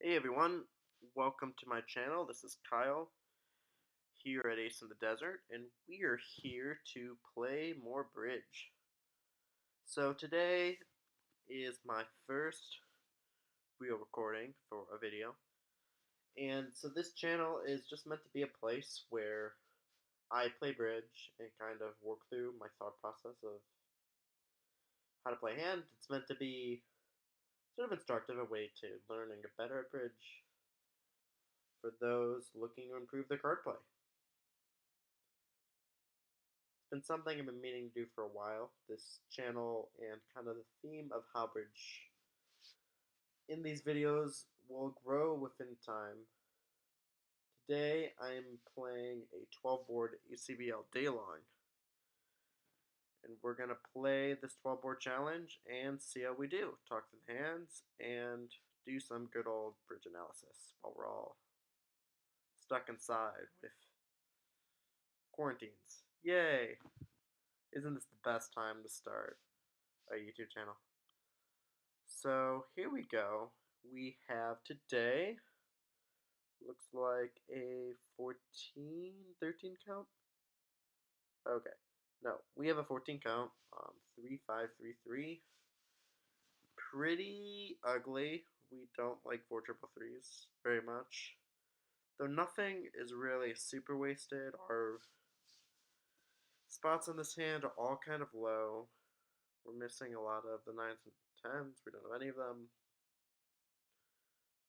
Hey everyone, welcome to my channel. This is Kyle here at Ace in the Desert, and we are here to play more bridge. So today is my first real recording for a video, and so this channel is just meant to be a place where I play bridge and kind of work through my thought process of how to play hand. It's meant to be sort of instructive, a way to learn and get better at bridge for those looking to improve their card play. Been something I've been meaning to do for a while. This channel and kind of the theme of how bridge in these videos will grow within time. Today I'm playing a 12 board ACBL Dailylong, and we're gonna play this 12 board challenge and see how we do. Talk to the hands and do some good old bridge analysis while we're all stuck inside with quarantines. Yay! Isn't this the best time to start a YouTube channel? So here we go. We have today, looks like a 14, 13 count? Okay, no, we have a 14 count, 3, 5, 3, 3. Pretty ugly. We don't like 4 triple threes very much. Though nothing is really super wasted. Our spots in this hand are all kind of low. We're missing a lot of the 9s and 10s. We don't have any of them.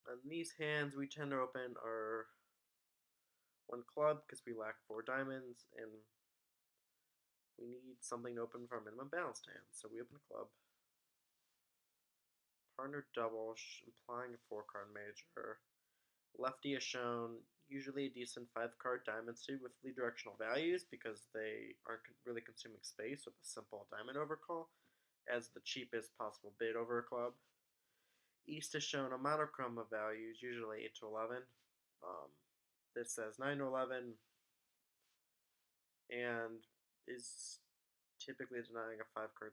And these hands we tend to open are 1 club because we lack 4 diamonds, and we need something to open for our minimum balanced hand. So we open a club. Partner double, implying a 4-card major. Lefty has shown usually a decent 5-card diamond suit with lead directional values because they aren't really consuming space with a simple diamond overcall as the cheapest possible bid over a club. East has shown a monochrome of values, usually 8 to 11. This says 9 to 11 and is typically denying a 5-card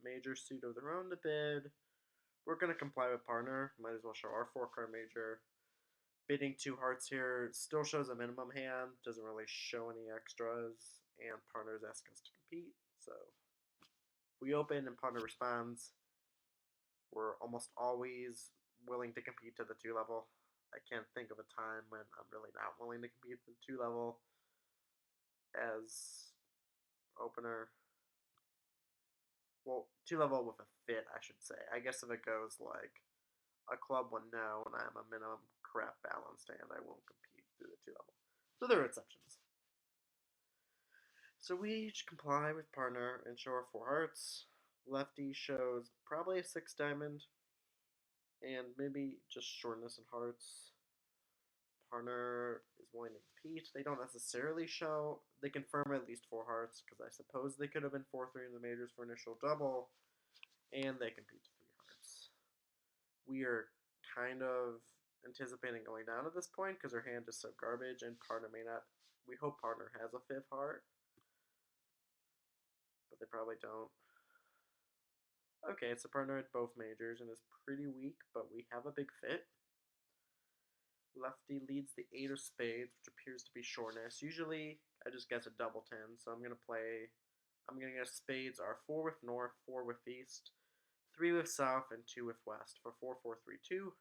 major suit of their own to bid. We're going to comply with partner. Might as well show our 4-card major. Bidding 2 hearts here still shows a minimum hand. Doesn't really show any extras. And partners ask us to compete. So we open and partner responds. We're almost always willing to compete to the 2 level. I can't think of a time when I'm really not willing to compete to the 2 level as opener. Well, 2 level with a fit, I should say. I guess if it goes like a club 1 no and I'm a minimum crap balanced hand, I won't compete through the 2 level. So there are exceptions. So we each comply with partner and show our 4 hearts. Lefty shows probably a 6 diamond and maybe just shortness in hearts. Partner is willing to compete. They don't necessarily show. They confirm at least 4 hearts because I suppose they could have been 4-3 in the majors for initial double, and they compete to 3 hearts. We are kind of anticipating going down at this point because our hand is so garbage, and partner may not. We hope partner has a 5th heart, but they probably don't. Okay, it's a partner at both majors and is pretty weak, but we have a big fit. Lefty leads the 8 of spades, which appears to be shortness. Usually, I just guess a double 10, so I'm going to guess spades are 4 with north, 4 with east, 3 with south, and 2 with west for 4, 4, 3, 2.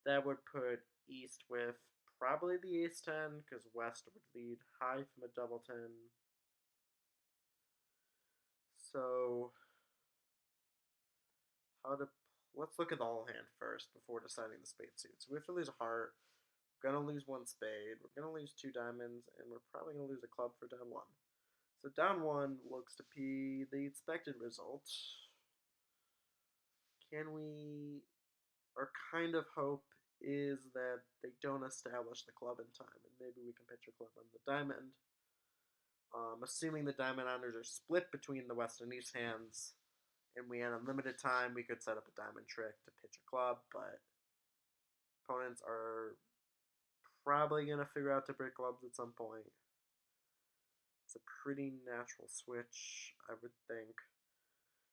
That would put east with probably the ace 10, because west would lead high from a double 10. So, let's look at the whole hand first before deciding the spade suit. So we have to lose a heart. We're going to lose 1 spade. We're going to lose 2 diamonds, and we're probably going to lose a club for down 1. So down 1 looks to be the expected result. Our kind of hope is that they don't establish the club in time, and maybe we can pitch a club on the diamond. Assuming the diamond honors are split between the west and east hands, and we had unlimited time, we could set up a diamond trick to pitch a club, but opponents are probably going to figure out to break clubs at some point. It's a pretty natural switch, I would think.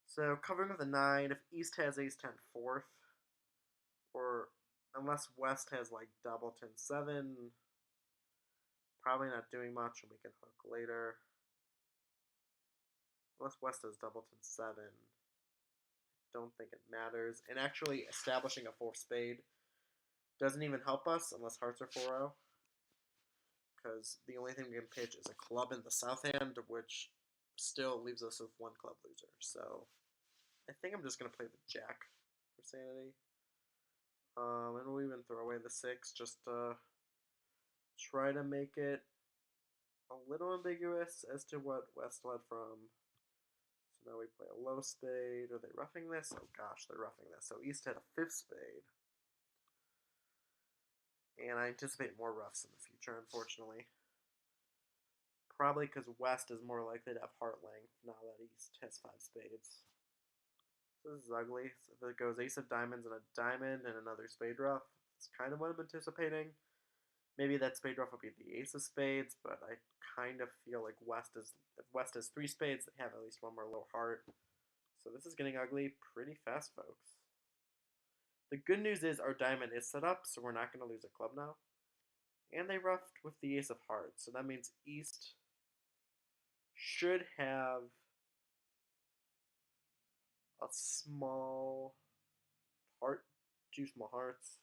So covering with a 9, if east has ace 10 fourth, or Unless West has like Doubleton 7, probably not doing much and we can hook later. Unless West has Doubleton 7, don't think it matters. And actually establishing a 4 spade doesn't even help us unless hearts are 4-0. Because the only thing we can pitch is a club in the south hand, which still leaves us with 1 club loser. So I think I'm just going to play the jack for sanity. And we'll even throw away the 6 just to try to make it a little ambiguous as to what West led from. So now we play a low spade. Are they roughing this? Oh gosh, they're roughing this. So East had a 5th spade. And I anticipate more roughs in the future, unfortunately. Probably because West is more likely to have heart length now that East has 5 spades. So this is ugly. So if it goes ace of diamonds and a diamond and another spade rough, it's kind of what I'm anticipating. Maybe that spade rough will be the ace of spades, but I kind of feel like if West has 3 spades, they have at least one more low heart. So this is getting ugly pretty fast, folks. The good news is our diamond is set up, so we're not going to lose a club now. And they roughed with the ace of hearts, so that means East should have a small heart, 2 small hearts,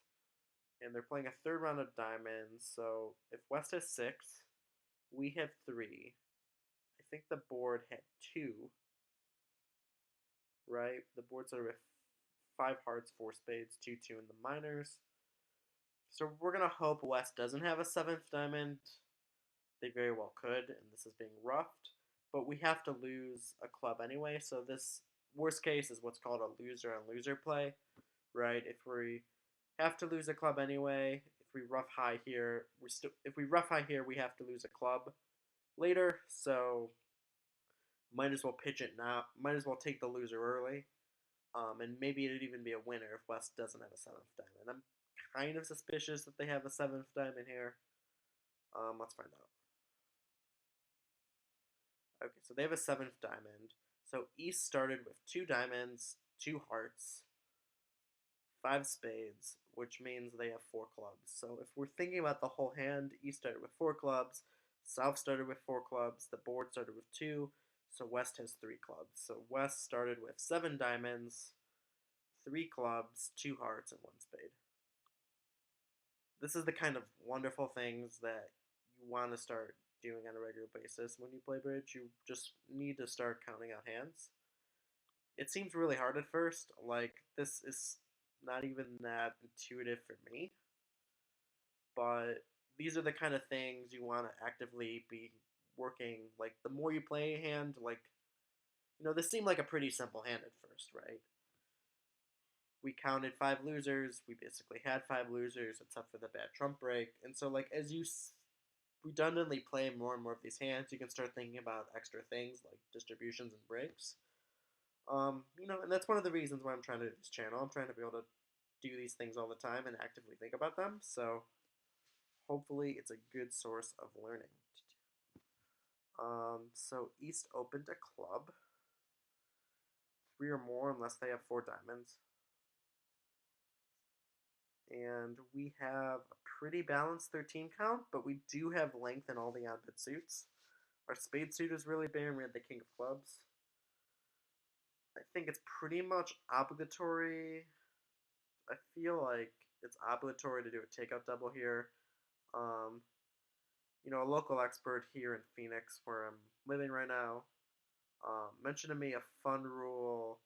and they're playing a 3rd round of diamonds. So if West has 6, we have 3. I think the board had 2, right? The board started with 5 hearts, 4 spades, 2, 2 in the minors. So we're gonna hope West doesn't have a 7th diamond. They very well could, and this is being roughed. But we have to lose a club anyway, so this worst case is what's called a loser on loser play, right? If we have to lose a club anyway, if we rough high here, if we rough high here, we have to lose a club later. So might as well pitch it now. Might as well take the loser early, and maybe it'd even be a winner if West doesn't have a 7th diamond. I'm kind of suspicious that they have a 7th diamond here. Let's find out. Okay, so they have a 7th diamond. So East started with 2 diamonds, 2 hearts, 5 spades, which means they have 4 clubs. So if we're thinking about the whole hand, East started with 4 clubs, South started with 4 clubs, the board started with 2, so West has 3 clubs. So West started with 7 diamonds, 3 clubs, 2 hearts, and 1 spade. This is the kind of wonderful things that you want to start doing on a regular basis when you play bridge. You just need to start counting out hands. It seems really hard at first. Like, this is not even that intuitive for me. But these are the kind of things you want to actively be working. Like, the more you play a hand, like, this seemed like a pretty simple hand at first, right? We counted 5 losers. We basically had 5 losers, except for the bad trump break. And so, like, as you redundantly play more and more of these hands, you can start thinking about extra things like distributions and breaks. And that's one of the reasons why I'm trying to do this channel. I'm trying to be able to do these things all the time and actively think about them. So hopefully it's a good source of learning. So East opened a club, 3 or more unless they have 4 diamonds. And we have a pretty balanced 13 count, but we do have length in all the odd bit suits. Our spade suit is really bare, and we had the king of clubs. I think it's pretty much obligatory. I feel like it's obligatory to do a takeout double here. Um, a local expert here in Phoenix, where I'm living right now, mentioned to me a fun rule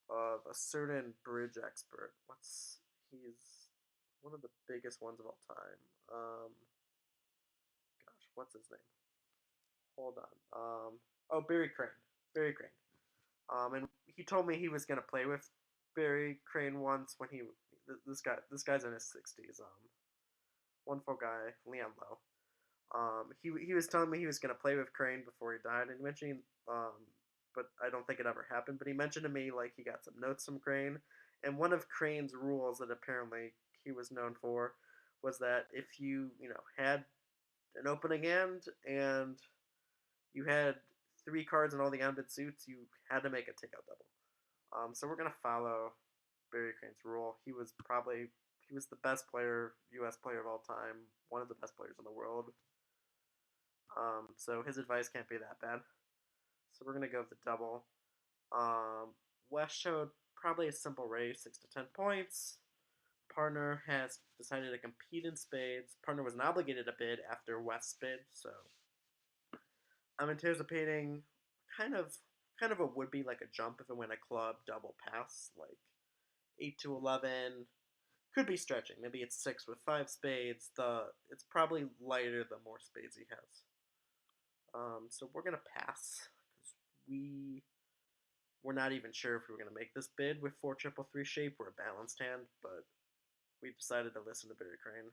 of a certain bridge expert. He's one of the biggest ones of all time. Gosh, what's his name? Hold on. Barry Crane. Barry Crane. And he told me he was gonna play with Barry Crane once when this guy's in his 60s. Wonderful guy, Leon Lowe. He was telling me he was gonna play with Crane before he died, and mentioning but I don't think it ever happened. But he mentioned to me like he got some notes from Crane, and one of Crane's rules that apparently he was known for was that if you had an opening hand and you had 3 cards in all the on-bid suits, you had to make a takeout double. So we're gonna follow Barry Crane's rule. He was probably He was the best player, U.S. player of all time, one of the best players in the world. So his advice can't be that bad. So we're gonna go with the double. Um, West showed probably a simple raise, 6 to 10 points. Partner has decided to compete in spades. Partner was not obligated to bid after West bid, so I'm anticipating kind of kind of a would be like a jump if it went a club double pass, like 8 to 11. Could be stretching. Maybe it's 6 with 5 spades. It's probably lighter the more spades he has. So we're gonna pass because we're not even sure if we're gonna make this bid with 4 3 3 shape. We're a balanced hand, but we decided to listen to Barry Crane.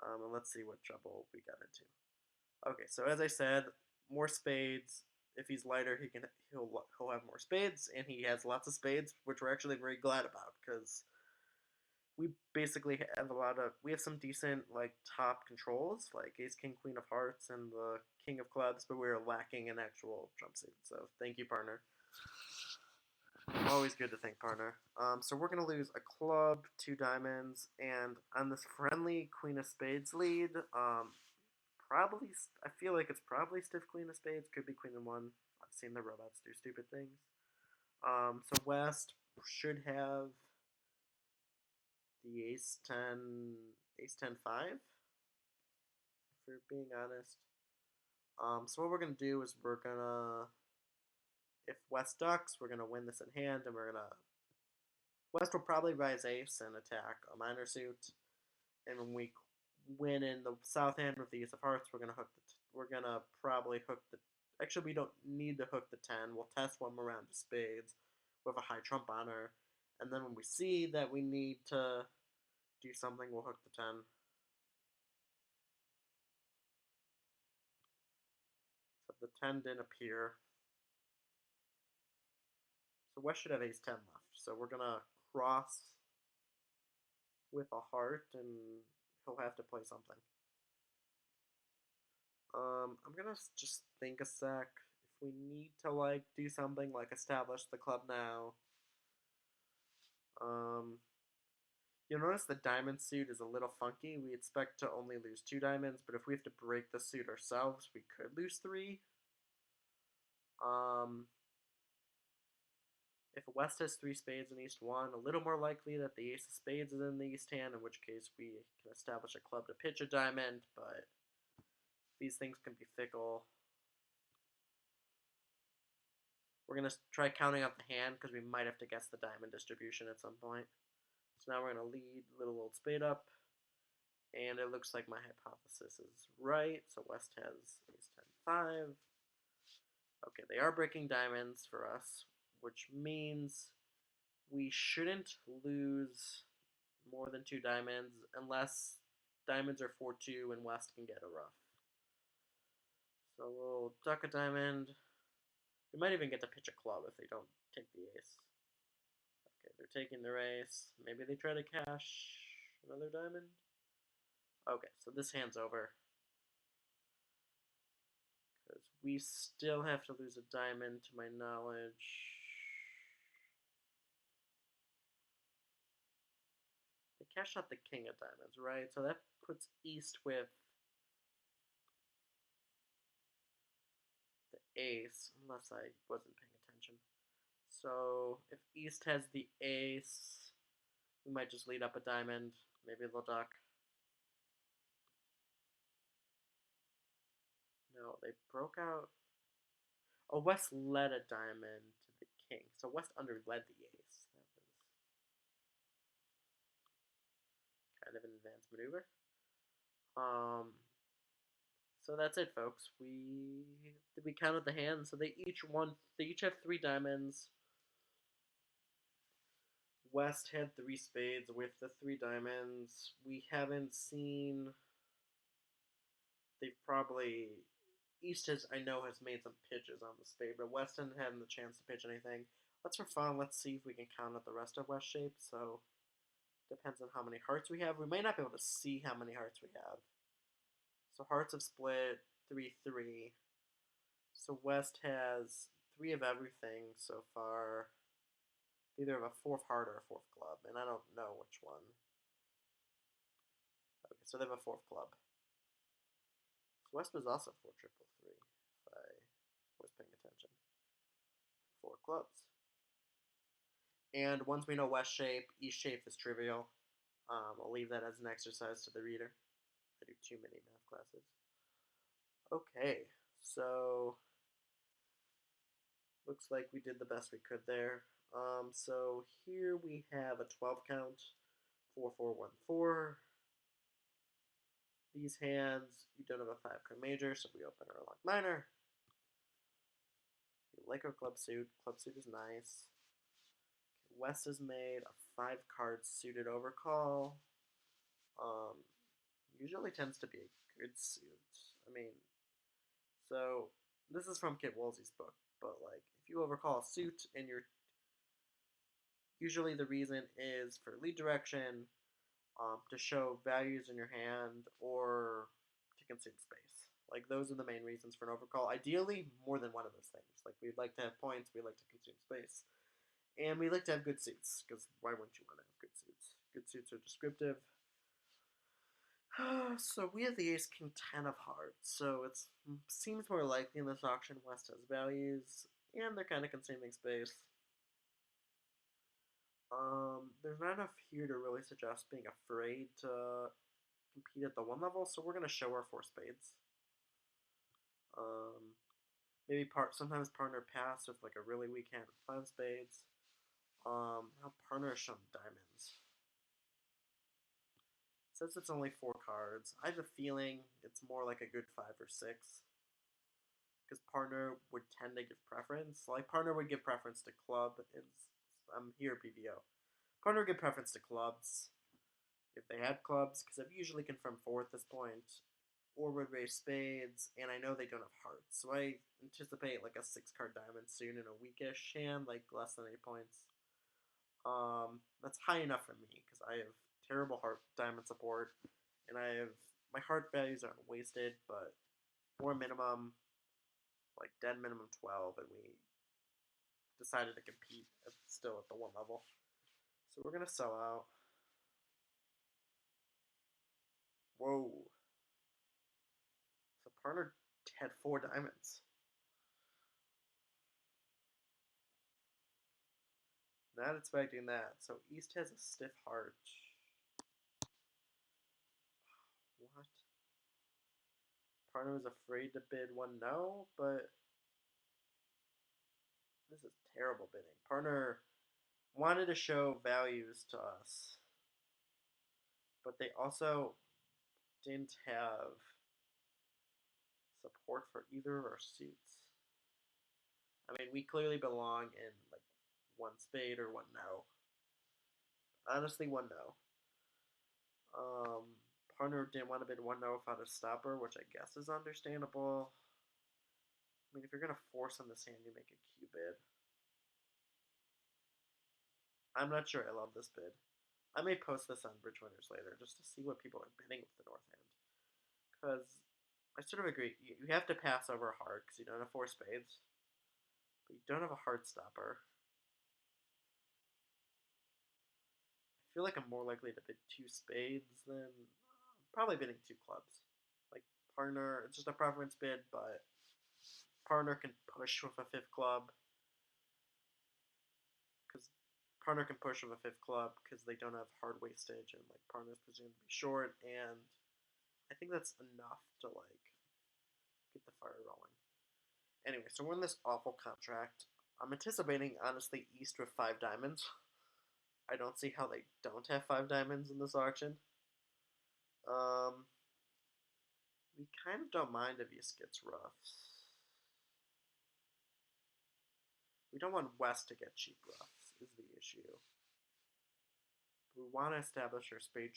And let's see what trouble we got into. Okay, so as I said, more spades. If he's lighter, he'll have more spades, and he has lots of spades, which we're actually very glad about because we basically have we have some decent like top controls like Ace King Queen of Hearts and the King of Clubs, but we're lacking an actual trump suit. So thank you, partner. Always good to thank partner. So we're gonna lose a club, 2 diamonds, and on this friendly Queen of Spades lead, probably I feel like it's probably stiff Queen of Spades. Could be Queen of One. I've seen the robots do stupid things. So West should have the Ace 10 5. If we're being honest. So what we're gonna do is if West ducks, we're gonna win this in hand, and West will probably rise Ace and attack a minor suit, and when we win in the south hand with the Ace of Hearts, we're gonna probably hook the. Actually, we don't need to hook the 10. We'll test one more round of spades with a high trump on her, and then when we see that we need to do something, we'll hook the 10. So the 10 didn't appear. So West should have Ace 10 left. So we're gonna cross with a heart, and he'll have to play something. I'm gonna just think a sec. If we need to like do something like establish the club now, you'll notice the diamond suit is a little funky. We expect to only lose 2 diamonds, but if we have to break the suit ourselves, we could lose 3. If West has 3 spades in East 1, a little more likely that the Ace of Spades is in the East hand, in which case we can establish a club to pitch a diamond, but these things can be fickle. We're going to try counting up the hand because we might have to guess the diamond distribution at some point. So now we're going to lead little old spade up, and it looks like my hypothesis is right. So West has Ace 10 5. Okay, they are breaking diamonds for us, which means we shouldn't lose more than 2 diamonds unless diamonds are 4-2 and West can get a ruff. So we'll duck a diamond. We might even get to pitch a club if they don't take the ace. Okay, they're taking their ace. Maybe they try to cash another diamond. Okay, so this hand's over. Because we still have to lose a diamond to my knowledge. They cashed out the king of diamonds, right? So that puts East with the ace, unless I wasn't paying attention. So if East has the ace, we might just lead up a diamond. Maybe they'll duck. No, they broke out. Oh, West led a diamond to the king. So West underled the ace. That was kind of an advanced maneuver. So that's it, folks. We counted the hands. So they each have 3 diamonds. West had 3 spades with the 3 diamonds. We haven't seen. They've probably East I know has made some pitches on the spade, but West hasn't had the chance to pitch anything. Let's for fun. Let's see if we can count out the rest of West shape. So depends on how many hearts we have. We may not be able to see how many hearts we have. So hearts have split 3-3. So West has 3 of everything so far. Either of a 4th heart or a 4th club, and I don't know which one. Okay, so they have a fourth club. So West was also 4-3-3, if I was paying attention. Four clubs. And once we know West shape, East shape is trivial. I'll leave that as an exercise to the reader. I do too many math classes. Okay, so looks like we did the best we could there. So here we have a 12 count, 4-4-1-4. These hands, you don't have a 5 card major, so we open our lock minor. We like our club suit. Club suit is nice. West has made a 5 card suited overcall. Um, Usually tends to be a good suit. I mean, so this is from Kit Woolsey's book, but like if you overcall a suit and you're usually the reason is for lead direction, to show values in your hand, or to consume space. Like those are the main reasons for an overcall. Ideally, more than one of those things. Like we'd like to have points, we like to consume space, and we like to have good suits because why wouldn't you want to have good suits? Good suits are descriptive. So we have the ace king 10 of hearts. So it seems more likely in this auction West has values, and they're kind of consuming space. There's not enough here to really suggest being afraid to compete at the 1 level, so we're gonna show our 4 spades. Um, Maybe sometimes partner pass with like a really weak hand with 5 spades. Now partner has shown diamonds. Since it's only 4 cards, I have a feeling it's more like a good 5 or 6. Because partner would tend to give preference. Like partner would give preference to club. I'm here PBO. Partner would give preference to clubs if they had clubs, because I've usually confirmed 4 at this point, or would raise spades, and I know they don't have hearts, so I anticipate like a 6 card diamond soon in a weakish hand, like less than 8 points. That's high enough for me because I have terrible heart diamond support, and I have my heart values aren't wasted, but more minimum, like dead minimum 12, and we decided to compete still at the 1 level. So we're gonna sell out. Whoa. So partner had 4 diamonds. Not expecting that. So East has a stiff heart. What? Partner was afraid to bid 1 no, but this is terrible bidding. Partner wanted to show values to us, but they also didn't have support for either of our suits. I mean, we clearly belong in like 1 spade or 1 no. Honestly, 1 no. Um, Partner didn't want to bid 1 no without a stopper, which I guess is understandable. I mean, if you're gonna force on this hand, you make a Q bid. I'm not sure I love this bid. I may post this on Bridge Winners later just to see what people are bidding with the North Hand. Because I sort of agree. You have to pass over a heart because you don't have 4 spades. But you don't have a heart stopper. I feel like I'm more likely to bid 2 spades than probably bidding 2 clubs. Like partner, it's just a preference bid, but partner can push with a 5th club. Because partner can push with a 5th club because they don't have hard wastage, and like partner's presumed to be short, and I think that's enough to like get the fire rolling. Anyway, so we're in this awful contract. I'm anticipating, honestly, East with 5 diamonds. I don't see how they don't have 5 diamonds in this auction. Um, we kind of don't mind if East gets roughs. We don't want West to get cheap roughs, is the issue. We want to establish our spade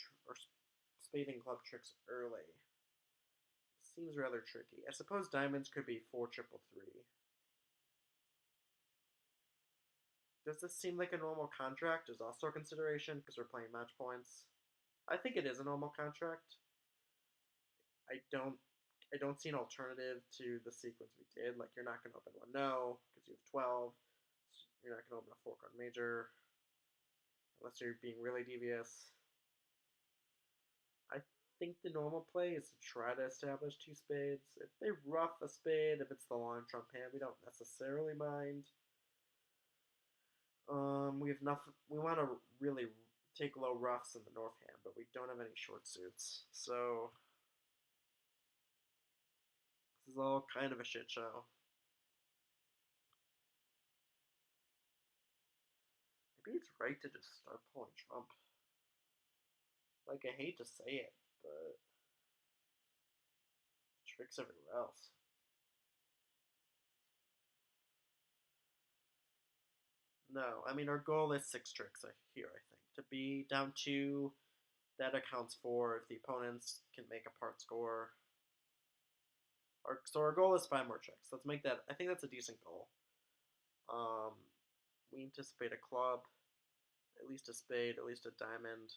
and club tricks early. Seems rather tricky. I suppose diamonds could be 4-3-3. Does this seem like a normal contract? Is also a consideration because we're playing match points. I think it is a normal contract. I don't I don't see an alternative to the sequence we did. Like you're not gonna open 1 no because you have 12. You're not gonna open a 4 card major unless you're being really devious. I think the normal play is to try to establish two spades. If they ruff a spade, if it's the long trump hand, we don't necessarily mind. We have enough. We want to really take low ruffs in the north hand, but we don't have any short suits. So this is all kind of a shit show. Maybe it's right to just start pulling trump. Like, I hate to say it, but tricks everywhere else. No, I mean, our goal is 6 tricks here, I think. To be down 2, that accounts for if the opponents can make a part score. So our goal is 5 more tricks. Let's make that, I think that's a decent goal. Um, we anticipate a club, at least a spade, at least a diamond.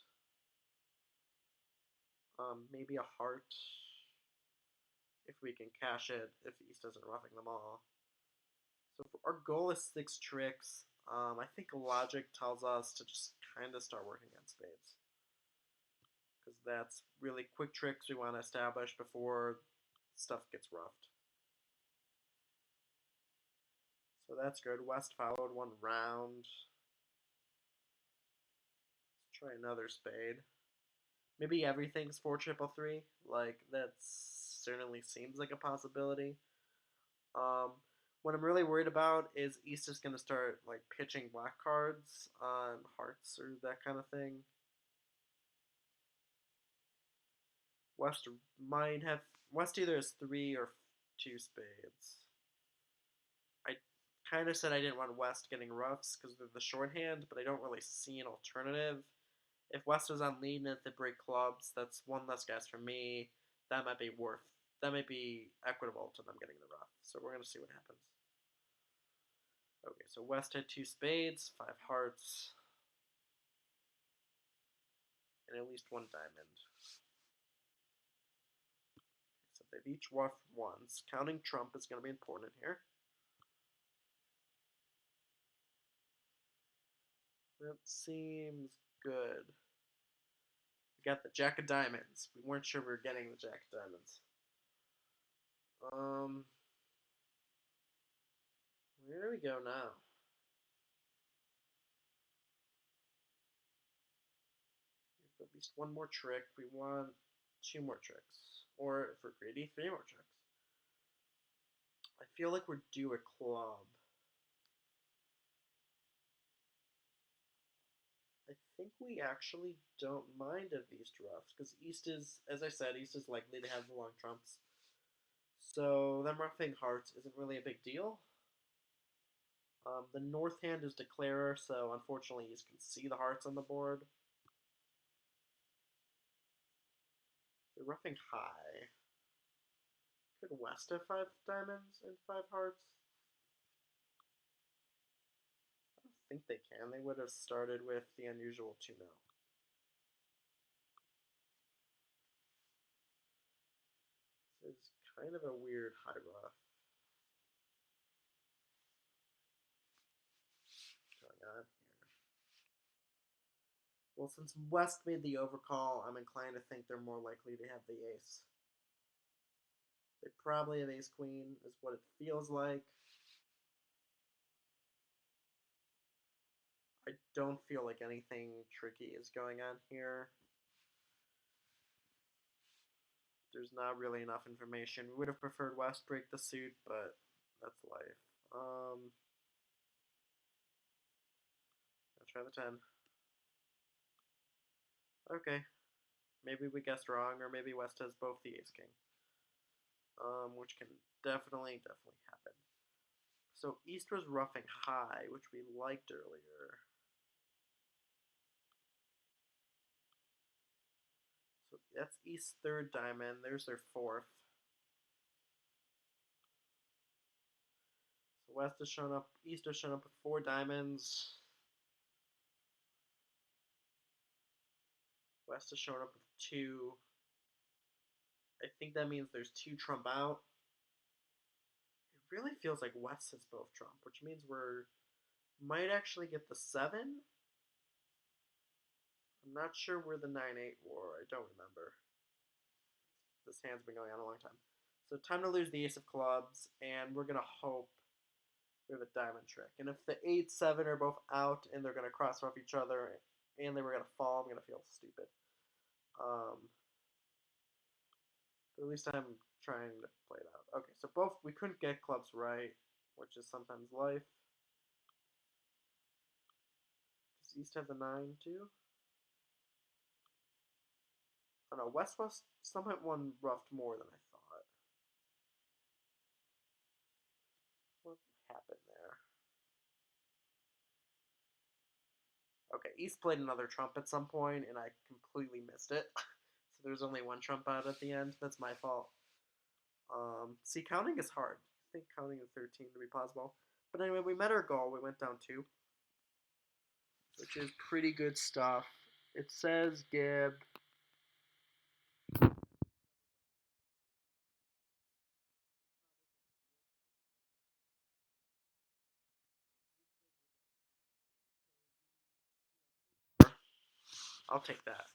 Maybe a heart, if we can cash it, if East isn't roughing them all. So our goal is 6 tricks. I think logic tells us to just kind of start working on spades. Because that's really quick tricks we want to establish before stuff gets roughed. So that's good. West followed 1 round. Let's try another spade. Maybe everything's 4 triple 3. Like, that certainly seems like a possibility. What I'm really worried about is East is going to start like pitching black cards on hearts or that kind of thing. West might have West either has 3 or 2 spades. I kind of said I didn't want West getting roughs because they're the shorthand, but I don't really see an alternative. If West was on lead and if they break clubs, that's 1 less guess for me. That might be equitable to them getting the rough. So we're gonna see what happens. Okay, so West had 2 spades, 5 hearts, and at least 1 diamond. So they've each roughed once. Counting trump is going to be important here. That seems good. We got the jack of diamonds. We weren't sure we were getting the jack of diamonds. Where do we go now? At least 1 more trick. We want 2 more tricks. Or, if we're greedy, 3 more tricks. I feel like we're due a club. I think we actually don't mind if East roughs, because East is, as I said, East is likely to have the long trumps. So them roughing hearts isn't really a big deal. The north hand is declarer, so unfortunately East can see the hearts on the board. They're roughing high. Could West have 5 diamonds and 5 hearts? I don't think they can. They would have started with the unusual 2-0. This is kind of a weird high rough. What's going on here? Well, since West made the overcall, I'm inclined to think they're more likely to have the ace. They probably have ace-queen, is what it feels like. I don't feel like anything tricky is going on here. There's not really enough information. We would have preferred West break the suit, but that's life. Let's try the 10. Okay. Maybe we guessed wrong, or maybe West has both the ace-king. Which can definitely happen. So East was roughing high, which we liked earlier. So that's East's 3rd diamond. There's their 4th. So West has shown up. East has shown up with 4 diamonds. West has shown up with 2. I think that means there's 2 trump out. It really feels like West has both trump, which means we're might actually get the 7. I'm not sure where the 9-8 were. I don't remember. This hand's been going on a long time. So time to lose the ace of clubs, and we're gonna hope we have a diamond trick. And if the 8, 7 are both out and they're gonna cross off each other, and they were gonna fall, I'm gonna feel stupid. But at least I'm trying to play it out. Okay, so both we couldn't get clubs right, which is sometimes life. Does East have the 9 too? Oh no, West was somehow one roughed more than I thought. What happened there? Okay, East played another trump at some point, and I completely missed it. So there's only one trump out at the end. That's my fault. See, counting is hard. I think counting to 13 to be possible. But anyway, we met our goal. We went down 2, which is pretty good stuff. It says Gib. I'll take that.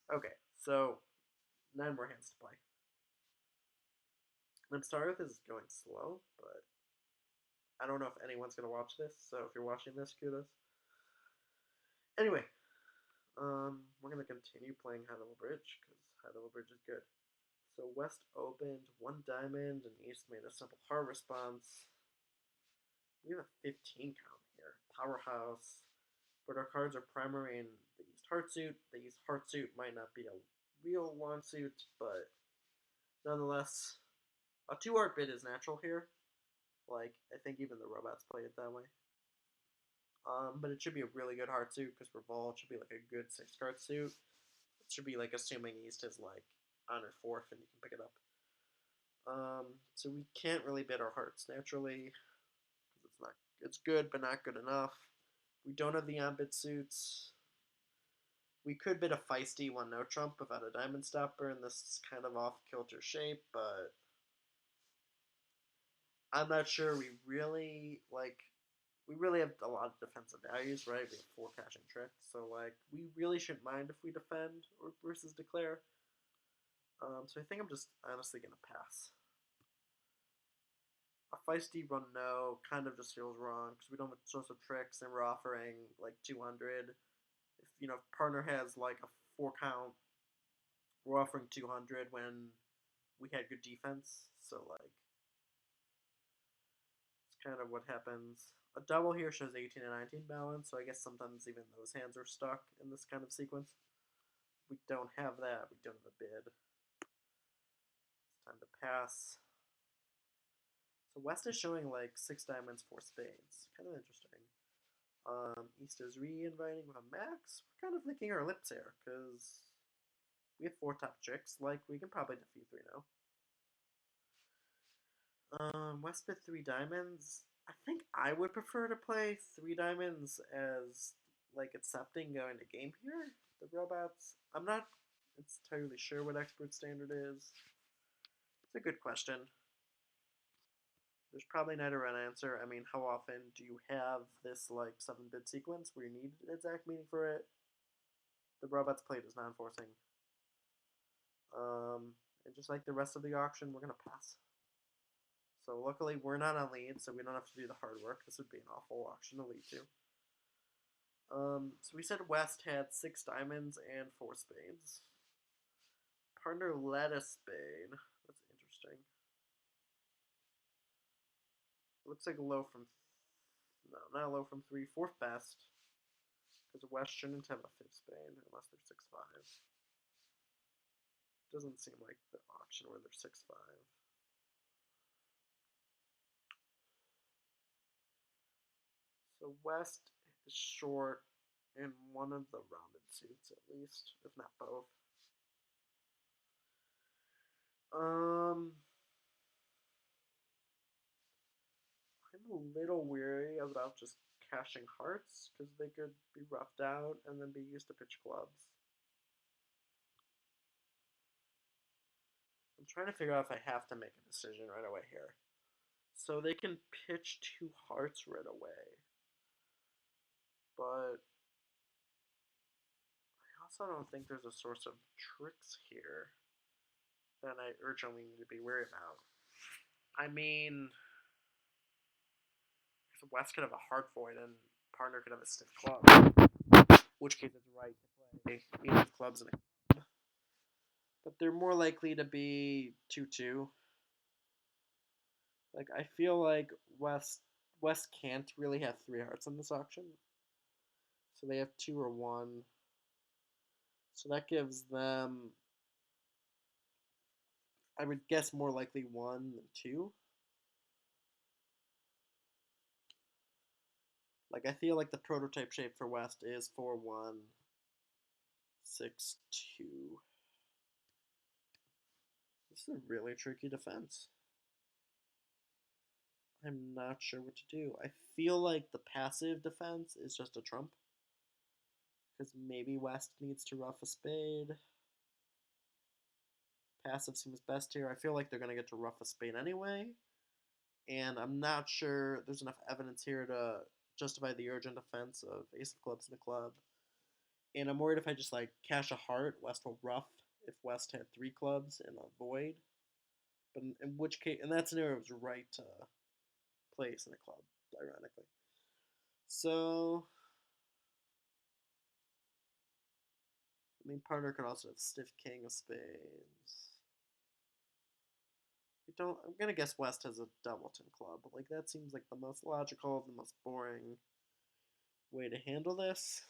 Okay, so 9 more hands to play. I'm sorry if this is going slow, but I don't know if anyone's going to watch this, so if you're watching this, kudos. Anyway, we're going to continue playing High Level Bridge, because High Level Bridge is good. So West opened 1 diamond, and East made a simple heart response. We have a 15 count here. Powerhouse. But our cards are primary in the East heart suit. The East heart suit might not be a real long suit, but nonetheless, a 2 art bid is natural here. Like, I think even the robots play it that way. But it should be a really good heart suit because Revolt should be like a good 6 card suit. It should be like assuming East is like on her 4th and you can pick it up. So we can't really bid our hearts naturally because it's good but not good enough. We don't have the on-bid suits. We could bid a feisty 1 no trump without a diamond stopper in this kind of off kilter shape, but I'm not sure we really have a lot of defensive values, right? We have 4 caching tricks, so like we really shouldn't mind if we defend or versus declare. So I think I'm just honestly gonna pass. A feisty run no kind of just feels wrong because we don't have a source of tricks and we're offering like 200. If partner has like a 4 count, we're offering 200 when we had good defense. So like it's kind of what happens. A double here shows 18 and 19 balance, so I guess sometimes even those hands are stuck in this kind of sequence. We don't have that. We don't have a bid. It's time to pass. So West is showing like 6 diamonds, 4 spades. Kind of interesting. East is re-inviting with a max. We're kind of licking our lips here because we have 4 top chicks. Like, we can probably defeat 3 now. West bid 3 diamonds. I think I would prefer to play 3 diamonds as like accepting going to game here. The robots. I'm not entirely sure what expert standard is. It's a good question. There's probably not a right answer. I mean, how often do you have this like 7-bit sequence where you need an exact meaning for it? The robots plate is non-forcing. And just like the rest of the auction, we're gonna pass. So luckily we're not on lead, so we don't have to do the hard work. This would be an awful auction to lead to. So we said West had 6 diamonds and 4 spades. Partner led a spade. That's interesting. Looks like a low from no, not a low from 3, 4th best. Because West shouldn't have a 5th spade unless they're 6-5. Doesn't seem like the auction where they're 6-5. So West is short in one of the rounded suits at least, if not both. I'm a little weary about just cashing hearts because they could be roughed out and then be used to pitch clubs. I'm trying to figure out if I have to make a decision right away here. So they can pitch 2 hearts right away. But I also don't think there's a source of tricks here. that I urgently need to be worried about. I mean, West could have a hard void and partner could have a stiff club, which case it's right to play eight of clubs and a club. But they're more likely to be 2-2. Like I feel like West can't really have three hearts in this auction, so they have two or one. So that gives them, I would guess, more likely one than two. Like I feel like the prototype shape for West is 4-1, 6-2. This is a really tricky defense. I'm not sure what to do. I feel like the passive defense is just a trump. Because maybe West needs to ruff a spade. Passive seems best here. I feel like they're going to get to ruff a spade anyway. And I'm not sure there's enough evidence here to justify the urgent defense of ace of clubs in the club. And I'm worried if I just like cash a heart, West will ruff if West had three clubs and a void. But in which case, in that scenario, it was right to place in a club, ironically. So, I mean, partner could also have stiff king of spades. I'm gonna guess West has a doubleton club. Like that seems like the most logical, the most boring way to handle this.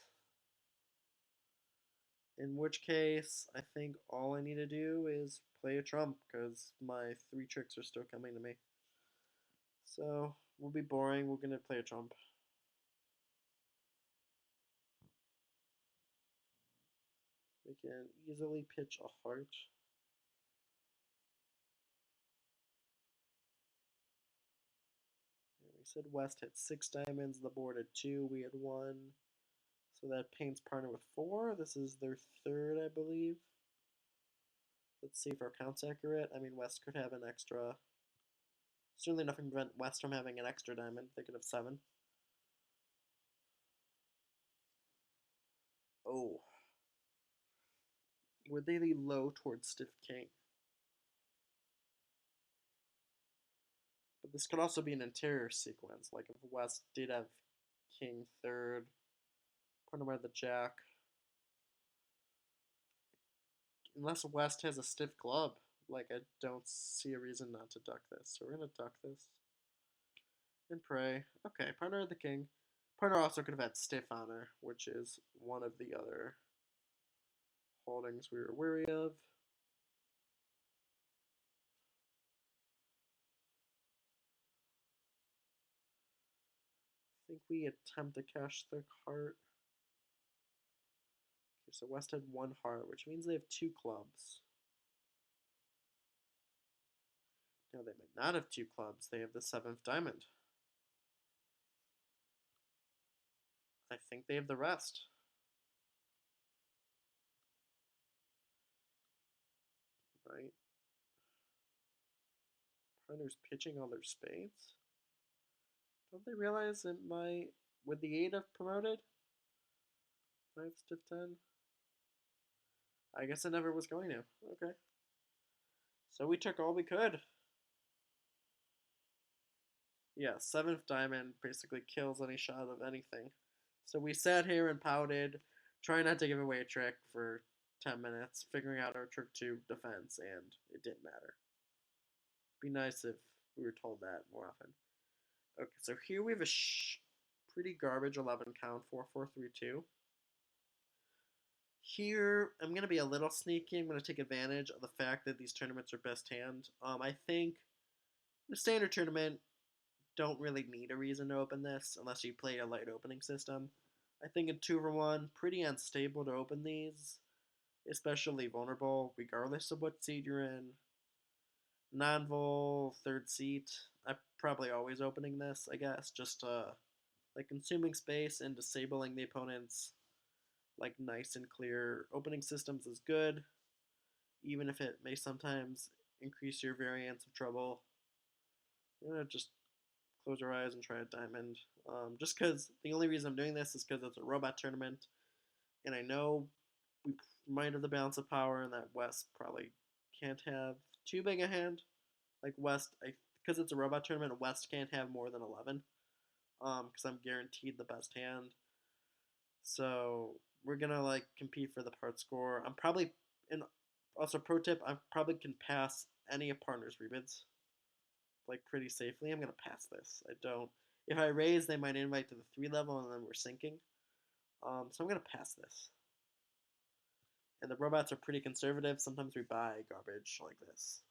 In which case, I think all I need to do is play a trump because my three tricks are still coming to me. So we'll be boring. We're gonna play a trump. We can easily pitch a heart. We said West had 6 diamonds, the board had 2, we had 1. So that paints partner with 4. This is their third, I believe. Let's see if our count's accurate. I mean, West could have an extra. Certainly nothing prevent West from having an extra diamond. They could have 7. Oh. Would they be low towards stiff king? But this could also be an interior sequence. Like if West did have king third, partner by the jack. Unless West has a stiff club, like I don't see a reason not to duck this. So we're gonna duck this and pray. Okay, partner of the king. Partner also could have had stiff honor, which is one of the other holdings we were wary of. I think we attempt to cash the heart. Okay, so West had 1 heart, which means they have 2 clubs. No, they might not have 2 clubs. They have the 7th diamond. I think they have the rest. Right? Partner's pitching all their spades. Don't they realize it might, would the 8 have promoted? 5 stiff 10? I guess it never was going to. Okay. So we took all we could. Yeah, 7th diamond basically kills any shot of anything. So we sat here and pouted, trying not to give away a trick for 10 minutes, figuring out our trick 2 defense, and it didn't matter. Be nice if we were told that more often. Okay, so here we have a pretty garbage 11 count, 4-4-3-2. Here, I'm going to be a little sneaky. I'm going to take advantage of the fact that these tournaments are best hand. I think the standard tournament don't really need a reason to open this unless you play a light opening system. I think in 2-1, pretty unstable to open these, especially vulnerable, regardless of what seed you're in. Non-vol, third seat. I'm probably always opening this, I guess, just like consuming space and disabling the opponent's like nice and clear opening systems is good, even if it may sometimes increase your variance of trouble. We're gonna just close our eyes and try a diamond. Just because the only reason I'm doing this is because it's a robot tournament, and I know we might have the balance of power, and that West probably can't have too big a hand. Like West, because it's a robot tournament, West can't have more than 11. Because I'm guaranteed the best hand. So we're gonna like compete for the part score. I'm probably and also pro tip, I probably can pass any of partner's rebids like pretty safely. I'm gonna pass this. I don't. If I raise, they might invite to the 3 level, and then we're sinking. So I'm gonna pass this. And the robots are pretty conservative. Sometimes we buy garbage like this.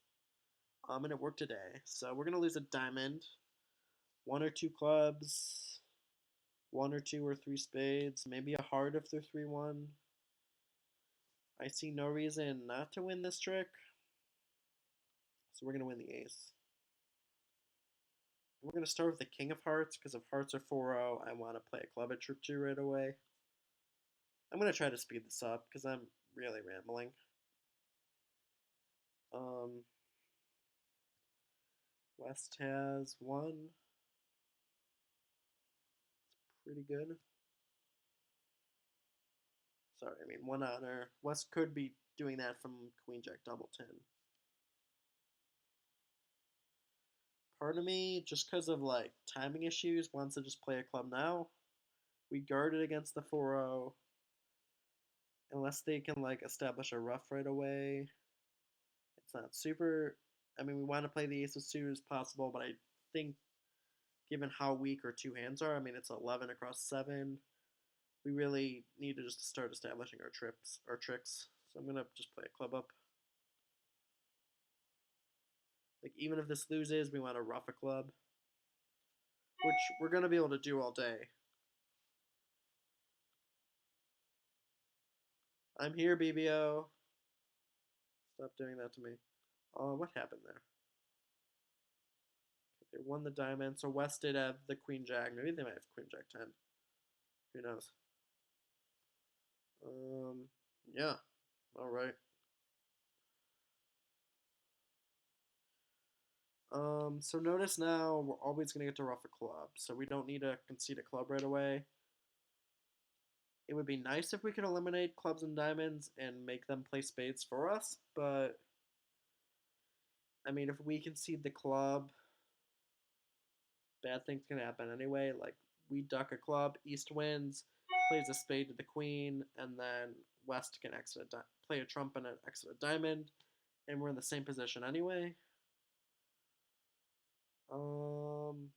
And it worked today. So we're gonna lose a diamond, 1 or 2 clubs, 1 or 2 or 3 spades, maybe a heart if they're 3-1. I see no reason not to win this trick. So we're gonna win the ace. We're gonna start with the king of hearts because if hearts are 4-0, I want to play a club at troop 2 right away. I'm gonna try to speed this up because I'm really rambling. Um, West has 1. Pretty good. Sorry, I mean 1 honor. West could be doing that from Queen Jack double 10. Part of me, just because of like timing issues, wants to just play a club now. We guarded against the 4-0. Unless they can like establish a rough right away. It's not super. I mean, we want to play the ace of suit as possible, but I think given how weak our 2 hands are, I mean, it's 11 across 7. We really need to just start establishing our tricks. So I'm gonna just play a club up. Like even if this loses, we want to rough a club, which we're gonna be able to do all day. I'm here, BBO. Stop doing that to me. What happened there? They won the diamond, so West did have the queen jack. Maybe they might have queen jack 10. Who knows? Yeah. All right. So notice now we're always gonna get to rough a club, so we don't need to concede a club right away. It would be nice if we could eliminate clubs and diamonds and make them play spades for us, but I mean, if we concede the club, bad things can happen anyway. Like we duck a club, East wins, plays a spade to the queen, and then West can play a trump and exit a diamond, and we're in the same position anyway. Um,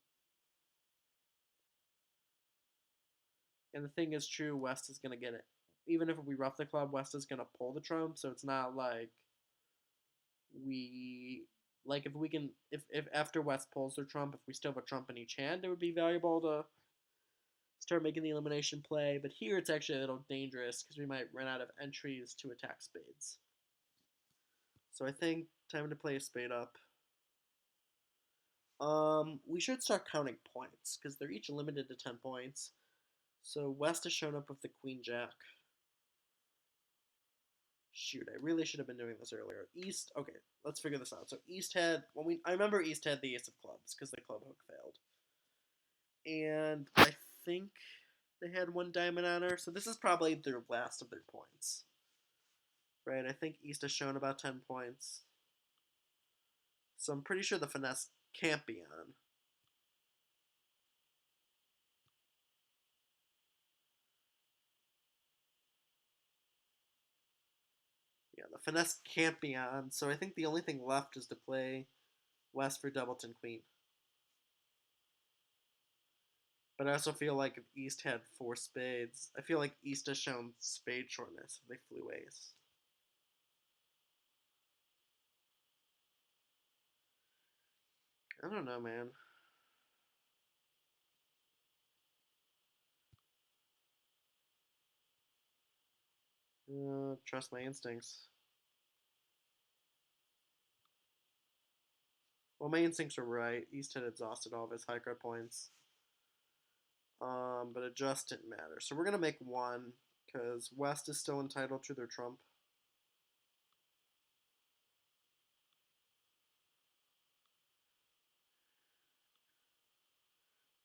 and the thing is true, West is gonna get it. Even if we rough the club, West is gonna pull the trump, so it's not like we like if we can if after West pulls their trump, if we still have a trump in each hand, it would be valuable to start making the elimination play. But here it's actually a little dangerous because we might run out of entries to attack spades. So I think time to play a spade up. We should start counting points because they're each limited to 10 points. So West has shown up with the queen jack. Shoot, I really should have been doing this earlier. East, okay, let's figure this out. So East had, I remember East had the ace of clubs because the club hook failed. And I think they had 1 diamond on her, so this is probably their last of their points. Right, I think East has shown about 10 points. So I'm pretty sure the finesse can't be on. Yeah, the finesse can't be on, so I think the only thing left is to play West for doubleton queen. But I also feel like if East had 4 spades, I feel like East has shown spade shortness if they flew ace. I don't know, man. Trust my instincts. Well, my instincts were right. East had exhausted all of his high card points. But it just didn't matter. So we're going to make 1 because West is still entitled to their trump.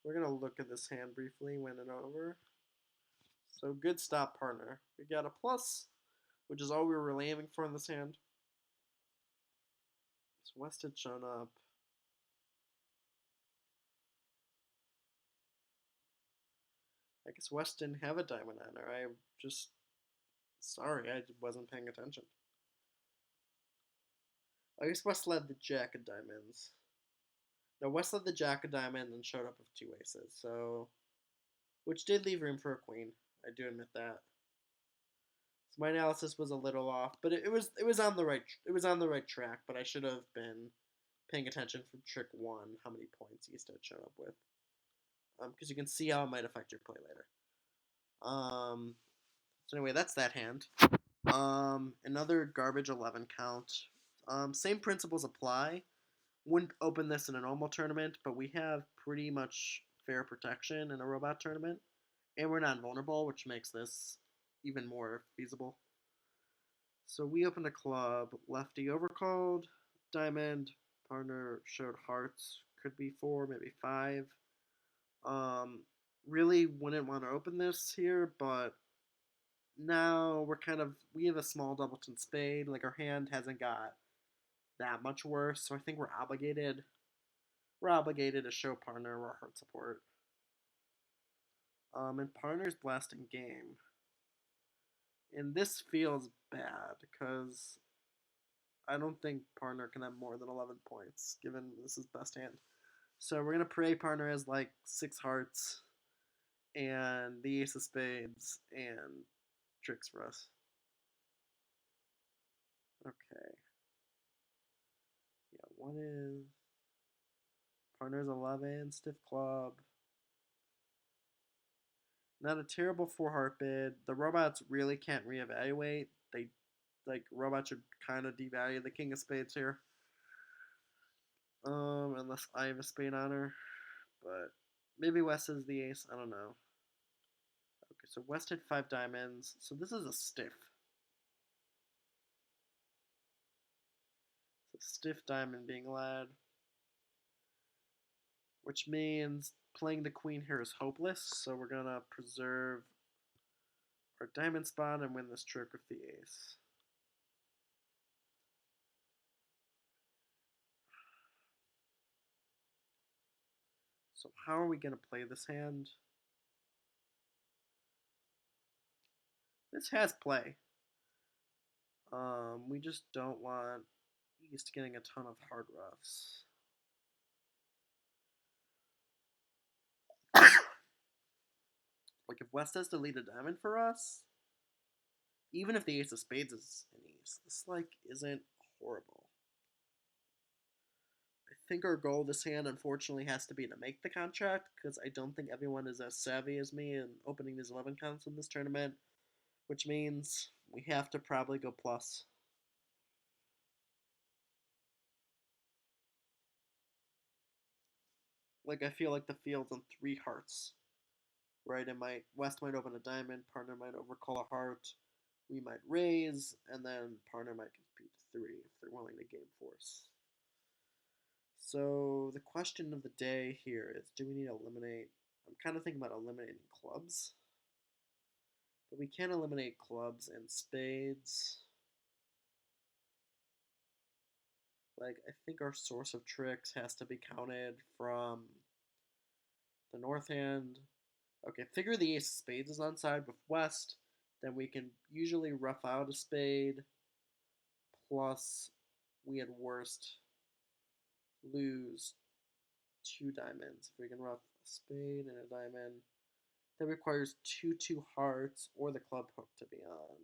We're going to look at this hand briefly, win it over. So good stop, partner. We got a plus, which is all we were really aiming for in this hand. West had shown up. I guess West didn't have a diamond on her. I just sorry, I wasn't paying attention. I guess West led the Jack of Diamonds. No, West led the Jack of Diamonds and showed up with two aces. So, which did leave room for a queen. I do admit that. So my analysis was a little off, but it was on the right track. But I should have been paying attention for trick one, how many points East had shown up with, because you can see how it might affect your play later. So anyway, that's that hand. Another garbage 11 count. Same principles apply. Wouldn't open this in a normal tournament, but we have pretty much fair protection in a robot tournament, and we're not vulnerable, which makes this even more feasible. So we opened a club. Lefty overcalled. Diamond. Partner showed hearts. Could be four, maybe five. Um, really wouldn't want to open this here, but now we have a small doubleton spade. Like our hand hasn't got that much worse, so I think we're obligated. We're obligated to show partner our heart support. And partner's blasting game. And this feels bad because I don't think partner can have more than 11 points, given this is best hand. So we're going to pray partner has like 6 hearts and the ace of spades and tricks for us. Okay. Yeah, what is partner's 11, stiff club. Not a terrible 4 heart bid. The robots really can't reevaluate. They like robots should kind of devalue the king of spades here. Unless I have a spade on her, but maybe West is the ace. I don't know. Okay, so West had 5 diamonds, so this is a stiff. It's a stiff diamond being led, which means playing the queen here is hopeless. So we're gonna preserve our diamond spot and win this trick with the ace. So how are we gonna play this hand? This has play. We just don't want East getting a ton of hard roughs. Like if West has to lead a diamond for us, even if the ace of spades is an ace, this like isn't horrible. I think our goal this hand unfortunately has to be to make the contract because I don't think everyone is as savvy as me in opening these 11 counts in this tournament, which means we have to probably go plus. Like I feel like the field's on 3 hearts, right? West might open a diamond, partner might overcall a heart, we might raise, and then partner might compete 3 if they're willing to game force. So the question of the day here is, do we need to eliminate? I'm kind of thinking about eliminating clubs, but we can't eliminate clubs and spades. Like I think our source of tricks has to be counted from the north hand. Okay, figure the ace of spades is on side with West, then we can usually rough out a spade. Plus, we at worst lose 2 diamonds. If we can rough a spade and a diamond, that requires 2 hearts or the club hook to be on.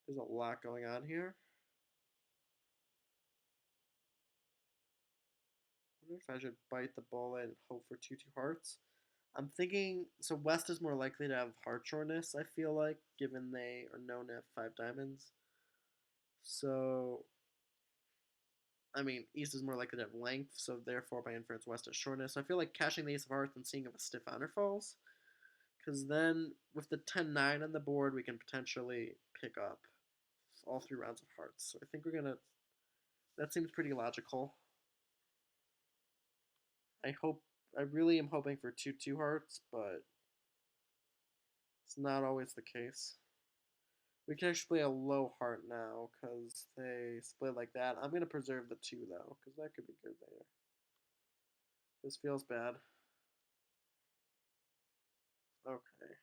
There's a lot going on here. I wonder if I should bite the bullet and hope for 2 hearts. I'm thinking, so West is more likely to have heart shortness, I feel like, given they are known to have 5 diamonds. So, I mean, East is more likely to have length, so therefore, by inference, West has shortness. So I feel like cashing the ace of hearts and seeing if a stiff honor falls. Because then, with the 10-9 on the board, we can potentially pick up all 3 rounds of hearts. So I think we're going to... That seems pretty logical. I really am hoping for 2 hearts, but it's not always the case. We can actually play a low heart now because they split like that. I'm going to preserve the 2 though because that could be good there. This feels bad. Okay.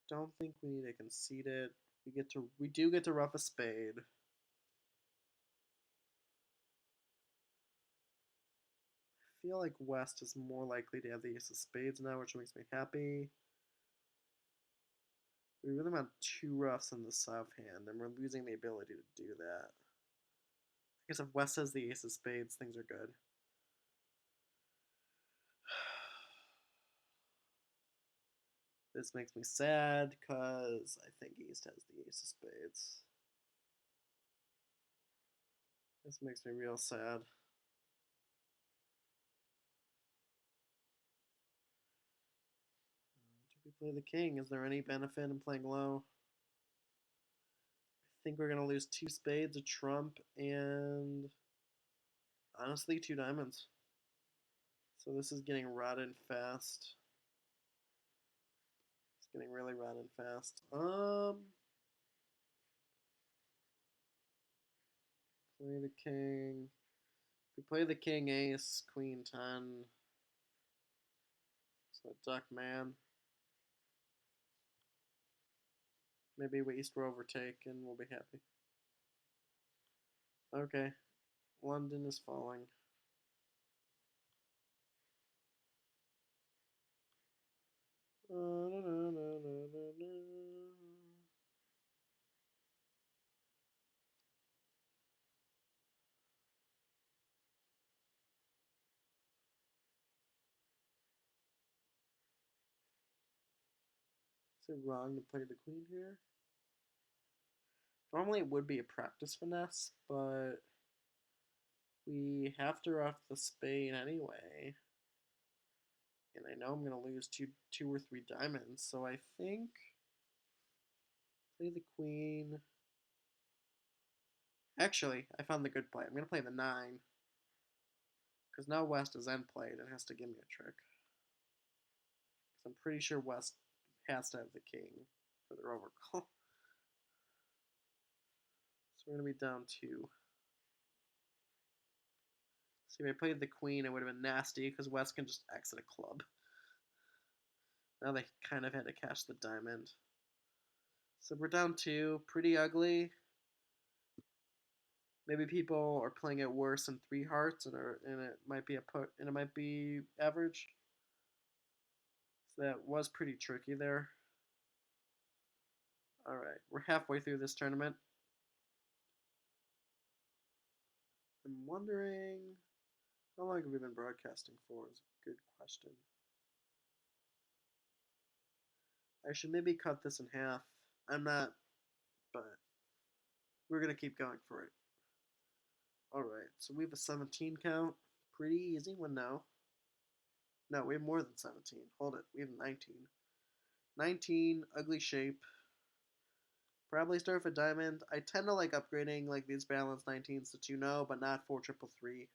Don't think we need to concede it. We do get to rough a spade. I feel like West is more likely to have the ace of spades now, which makes me happy. We really want 2 roughs in the south hand, and we're losing the ability to do that. I guess if West has the ace of spades, things are good. This makes me sad because I think East has the ace of spades. This makes me real sad. Do we play the king? Is there any benefit in playing low? I think we're going to lose 2 spades, a trump, and honestly 2 diamonds. So this is getting rotten fast. It's getting really rotten fast. Play the king. If we play the king, ace, queen, 10. So duck man. Maybe we East will overtake and we'll be happy. Okay. London is falling. Is it wrong to play the queen here? Normally it would be a practice finesse, but we have to rough the spade anyway. And I know I'm gonna lose two or three diamonds, so I think play the queen. Actually, I found the good play. I'm gonna play the 9. Because now West is end played and has to give me a trick. Because I'm pretty sure West has to have the king for their overcall. So we're going to be down 2. See, if I played the queen, it would have been nasty because West can just exit a club. Now they kind of had to cash the diamond. So we're down 2. Pretty ugly. Maybe people are playing it worse than 3 hearts, and it might be and it might be average. So that was pretty tricky there. All right, we're halfway through this tournament. I'm wondering how long have we been broadcasting for? Is a good question. I should maybe cut this in half. I'm not, but we're gonna keep going for it. All right, so we have a 17 count. Pretty easy one now. No, we have more than 17. Hold it, we have 19. 19, ugly shape. Probably start with a diamond. I tend to like upgrading like these balanced 19s to 2-0, but not 4-3-3. There's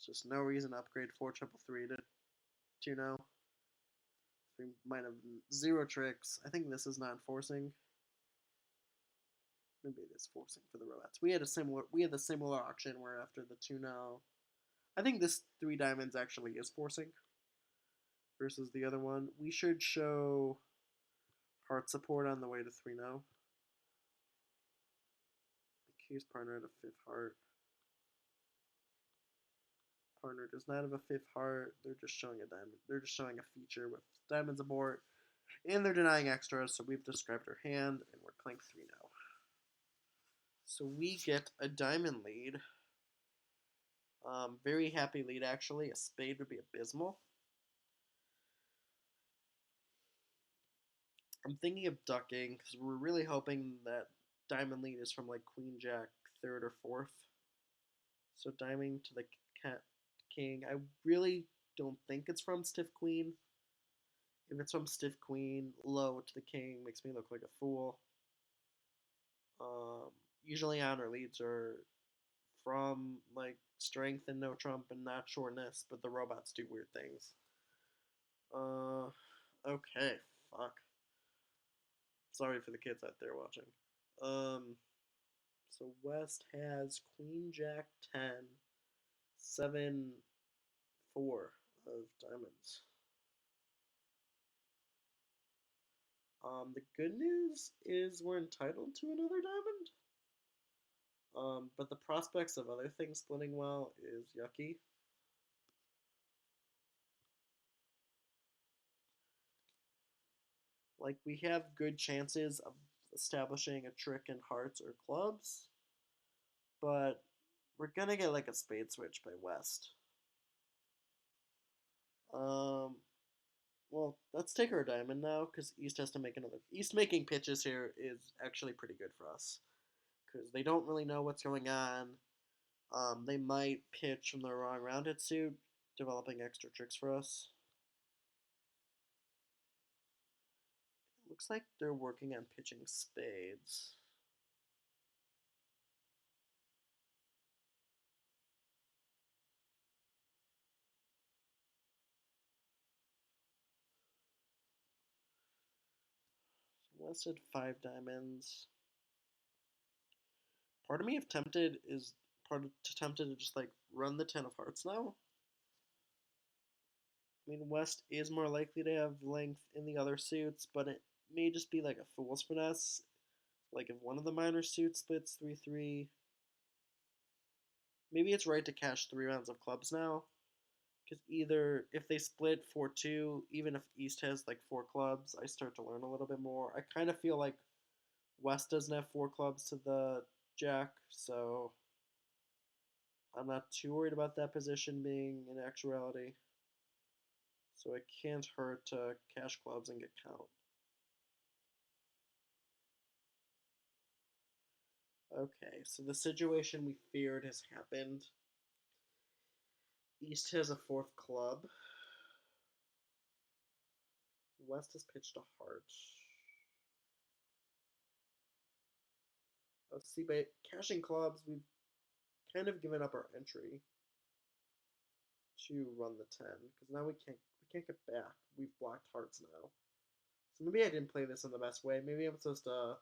just no reason to upgrade 4-3-3 to 2-0. We might have 0 tricks. I think this is not forcing. Maybe it is forcing for the roulette. We had the similar auction where after the 2-0, I think this 3 diamonds actually is forcing versus the other one. We should show heart support on the way to 3-0. Accuse partner at a 5th heart. Partner does not have a 5th heart. They're just showing a diamond. They're just showing a feature with diamonds aboard, and they're denying extras. So we've described our hand, and we're playing 3-0. So we get a diamond lead. Very happy lead, actually. A spade would be abysmal. I'm thinking of ducking because we're really hoping that diamond lead is from like queen jack 3rd or 4th. So diamond to the king. I really don't think it's from stiff queen. If it's from stiff queen, low to the king makes me look like a fool. Um, Usually honor leads are from like strength and no trump and not shortness, but the robots do weird things. Uh, okay, fuck. Sorry for the kids out there watching. Um, so West has Queen Jack 10, 7, 4 of diamonds. The good news is we're entitled to another diamond. But the prospects of other things splitting well is yucky. Like, we have good chances of establishing a trick in hearts or clubs, but we're gonna get like a spade switch by West. Um, well, let's take our diamond now because East has to make another. East making pitches here is actually pretty good for us because they don't really know what's going on. They might pitch from the wrong rounded suit, developing extra tricks for us. Looks like they're working on pitching spades. West had 5 diamonds. Part of me, if tempted, is tempted to just like run the 10 of hearts now. I mean, West is more likely to have length in the other suits, but it may just be like a fool's finesse. Like if one of the minor suits splits 3-3, maybe it's right to cash 3 rounds of clubs now. Because either if they split 4-2, even if East has like 4 clubs, I start to learn a little bit more. I kind of feel like West doesn't have 4 clubs to the Jack, so I'm not too worried about that position being in actuality. So it can't hurt to cash clubs and get count. Okay, so the situation we feared has happened. East has a 4th club. West has pitched a heart. Oh, see, by cashing clubs, we've kind of given up our entry to run the 10 because now we can't get back. We've blocked hearts now. So maybe I didn't play this in the best way. Maybe I'm supposed to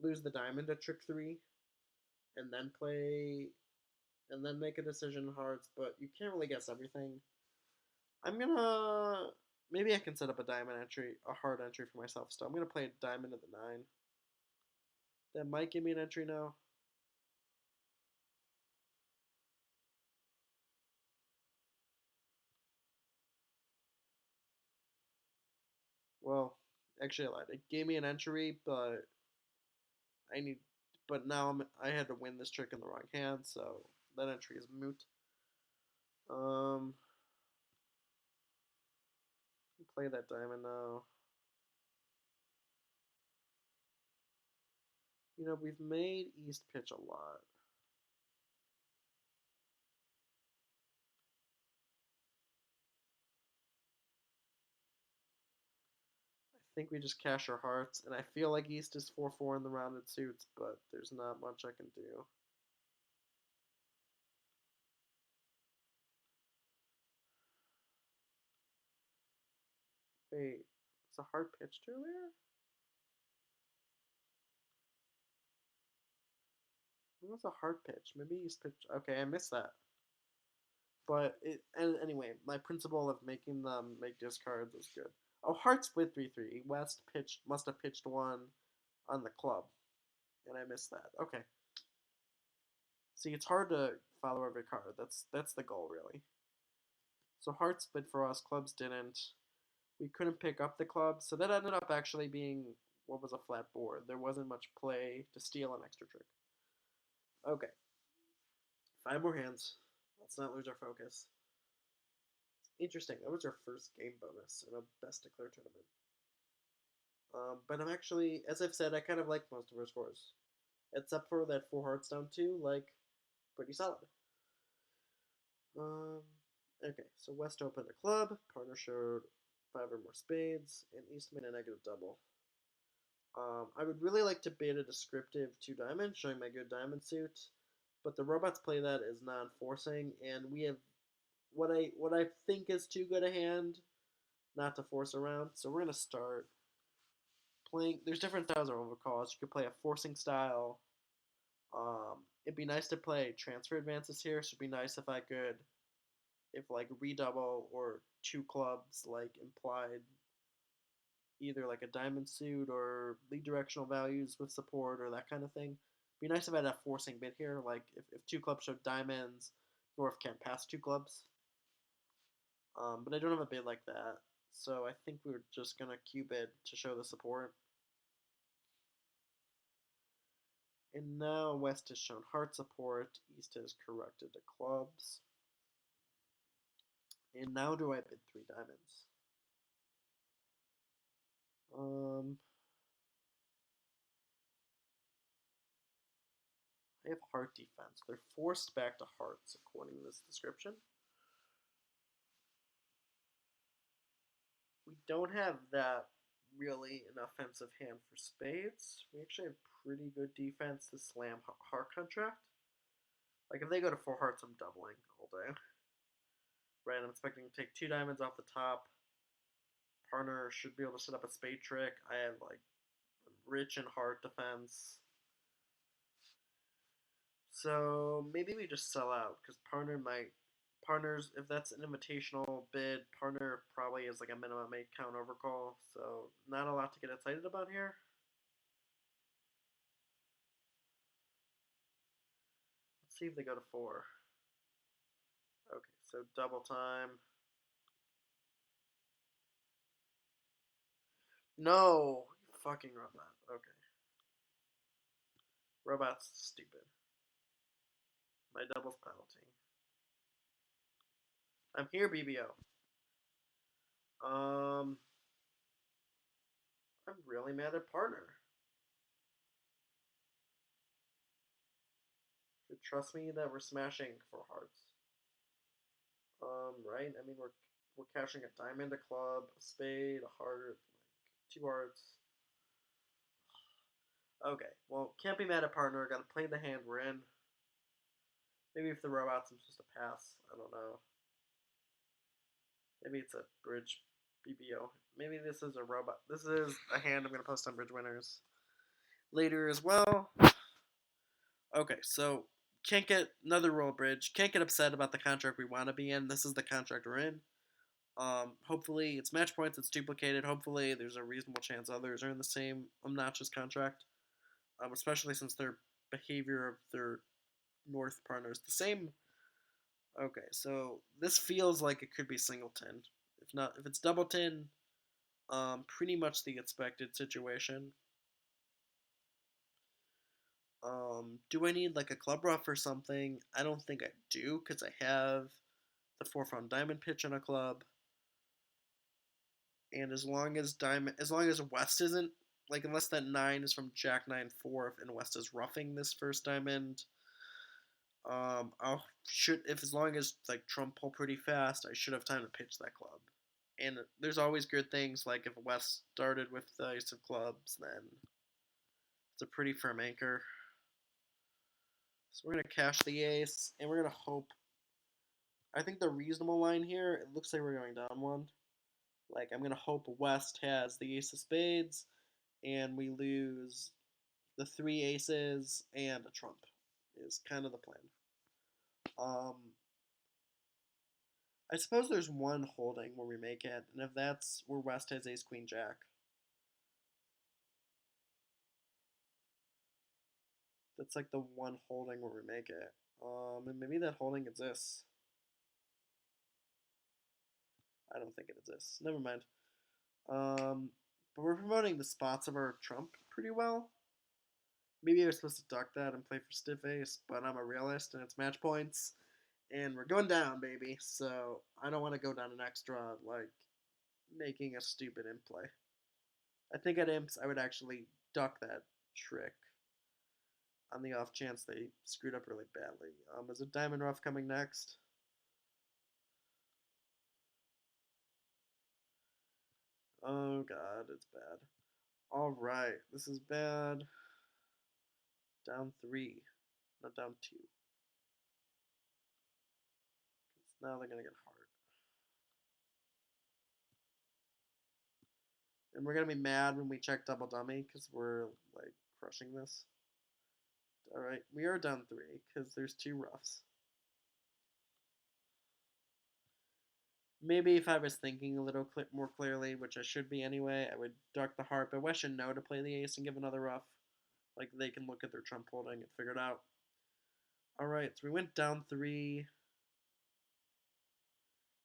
lose the diamond at trick 3 and then play and then make a decision in hearts, but you can't really guess everything. I'm gonna maybe I can set up a diamond entry, a hard entry for myself. So I'm gonna play a diamond at the 9. That might give me an entry now. Well, actually, I lied. It gave me an entry, but I need. But now I had to win this trick in the wrong hand, so that entry is moot. Um, play that diamond now. You know, we've made East pitch a lot. I think we just cash our hearts, and I feel like East is 4-4 in the rounded suits, but there's not much I can do. Wait, was a heart pitched earlier? When was a heart pitch? Maybe East pitched. Okay, I missed that. But and anyway, my principle of making them make discards is good. Oh, heart split 3-3. West pitched must have pitched one on the club, and I missed that. Okay. See, it's hard to follow every card. That's the goal, really. So heart split for us. Clubs didn't. We couldn't pick up the clubs, so that ended up actually being what was a flat board. There wasn't much play to steal an extra trick. Okay, 5 more hands. Let's not lose our focus. Interesting. That was our first game bonus in a best declare tournament. But I'm actually, as I've said, I kind of like most of our scores, except for that 4 hearts down 2. Like, pretty solid. Um, okay, so West opened a club. Partner showed 5 or more spades, and East made a negative double. I would really like to bid a descriptive 2 diamond, showing my good diamond suit, but the robots play that as non-forcing, and we have what I think is too good a hand not to force around. So we're gonna start playing. There's different styles of overcalls. You could play a forcing style. It'd be nice to play transfer advances here. So it'd be nice if I could, if like redouble or two clubs like implied either like a diamond suit or lead directional values with support or that kind of thing. Be nice if I had a forcing bid here, like if two clubs showed diamonds, North can't pass two clubs. But I don't have a bid like that, so I think we're just gonna Q bid to show the support. And now West has shown heart support, East has corrected to clubs. And now do I bid three diamonds? I have heart defense. They're forced back to hearts according to this description. We don't have that really an offensive hand for spades. We actually have pretty good defense to slam heart contract. Like if they go to four hearts, I'm doubling all day. Right, I'm expecting to take two diamonds off the top. Partner should be able to set up a spade trick. I have like rich in heart defense. So maybe we just sell out because partners if that's an invitational bid, partner probably is like a minimum 8 count overcall, so not a lot to get excited about here. Let's see if they go to 4. Okay, so double time. No, you fucking robot. Okay, robot's stupid. My doubles penalty. I'm here, BBO. I'm really mad at partner. Should trust me that we're smashing for hearts. Right? I mean, we're cashing a diamond, a club, a spade, a heart, like two hearts. Okay, well, can't be mad at partner. Gotta play the hand we're in. Maybe if the robots, I'm supposed to pass. I don't know. Maybe it's a bridge BBO. Maybe this is a robot. This is a hand I'm gonna post on bridge winners later as well. Okay, so can't get another roll bridge. Can't get upset about the contract we want to be in. This is the contract we're in. Hopefully it's match points. It's duplicated. Hopefully there's a reasonable chance others are in the same obnoxious contract. Especially since their behavior of their North partner is the same. Okay, so this feels like it could be singleton. If not, if it's doubleton, pretty much the expected situation. Do I need like a club rough or something? I don't think I do because I have the forefront diamond pitch on a club, and as long as West isn't like unless that 9 is from Jack 9 4 and West is roughing this first diamond, I'll should if as long as like Trump pull pretty fast, I should have time to pitch that club. And there's always good things like if West started with the ace of clubs, then it's a pretty firm anchor. So we're gonna cash the ace, and we're gonna hope. I think the reasonable line here. It looks like we're going down one. Like I'm gonna hope West has the ace of spades, and we lose the three aces and a trump. Is kind of the plan. Um, I suppose there's one holding where we make it, and if that's where West has ace queen jack, that's like the one holding where we make it. And maybe that holding exists. I don't think it exists. Never mind. But we're promoting the spots of our trump pretty well. Maybe I was supposed to duck that and play for stiff ace, but I'm a realist and it's match points, and we're going down, baby. So I don't want to go down an extra like making a stupid imp play. I think at imps I would actually duck that trick on the off chance they screwed up really badly. Is a diamond rough coming next? Oh god, it's bad. Alright, this is bad. Down 3. Not down 2. Now they're gonna get heart. And we're gonna be mad when we check double dummy because we're like crushing this. Alright, we are down 3 because there's 2 roughs. Maybe if I was thinking a little more clearly, which I should be anyway, I would duck the heart, but West should know to play the ace and give another rough. Like, they can look at their trump holding and figure it out. Alright, so we went down 3.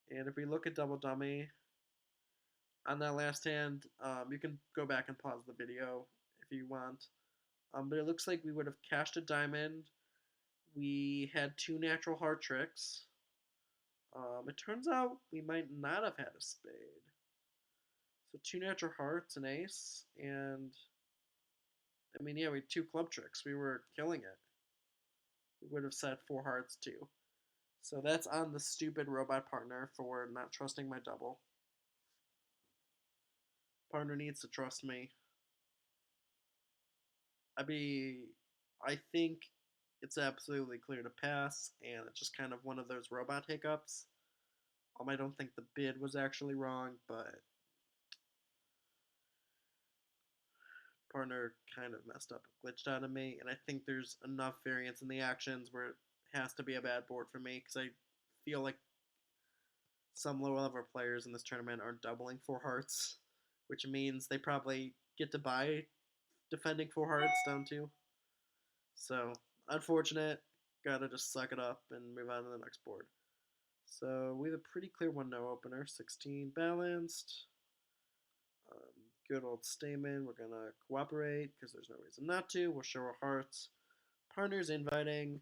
And if we look at double dummy, on that last hand, you can go back and pause the video if you want. But it looks like we would have cashed a diamond. We had 2 natural heart tricks. It turns out we might not have had a spade. So 2 natural hearts, an ace, and I mean, yeah, we had 2 club tricks. We were killing it. We would have set 4 hearts too. So that's on the stupid robot partner for not trusting my double. Partner needs to trust me. I think it's absolutely clear to pass, and it's just kind of one of those robot hiccups. I don't think the bid was actually wrong, but partner kind of messed up, glitched out of me, and I think there's enough variance in the actions where it has to be a bad board for me because I feel like some low level players in this tournament aren't doubling 4 hearts, which means they probably get to buy defending 4 hearts down 2. So, unfortunate. Gotta just suck it up and move on to the next board. So, we have a pretty clear 1-no opener. 16 balanced. Good old Stamen. We're gonna cooperate because there's no reason not to. We'll show our hearts. Partners inviting.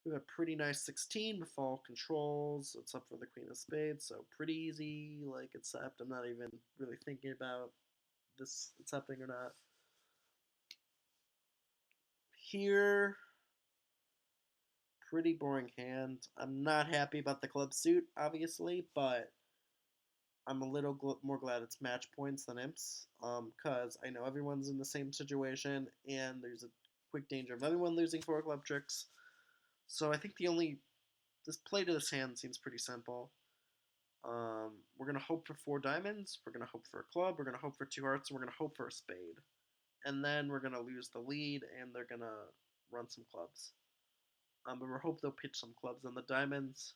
We have a pretty nice 16 with all controls. It's up for the Queen of Spades, so pretty easy. Like, accept. I'm not even really thinking about this accepting or not. Here, pretty boring hand. I'm not happy about the club suit, obviously, but I'm a little more glad it's match points than imps, because I know everyone's in the same situation, and there's a quick danger of everyone losing 4 club tricks. So I think this play to this hand seems pretty simple. We're going to hope for 4 diamonds, we're going to hope for a club, we're going to hope for 2 hearts, and we're going to hope for a spade. And then we're going to lose the lead, and they're going to run some clubs. But we hope they'll pitch some clubs on the diamonds.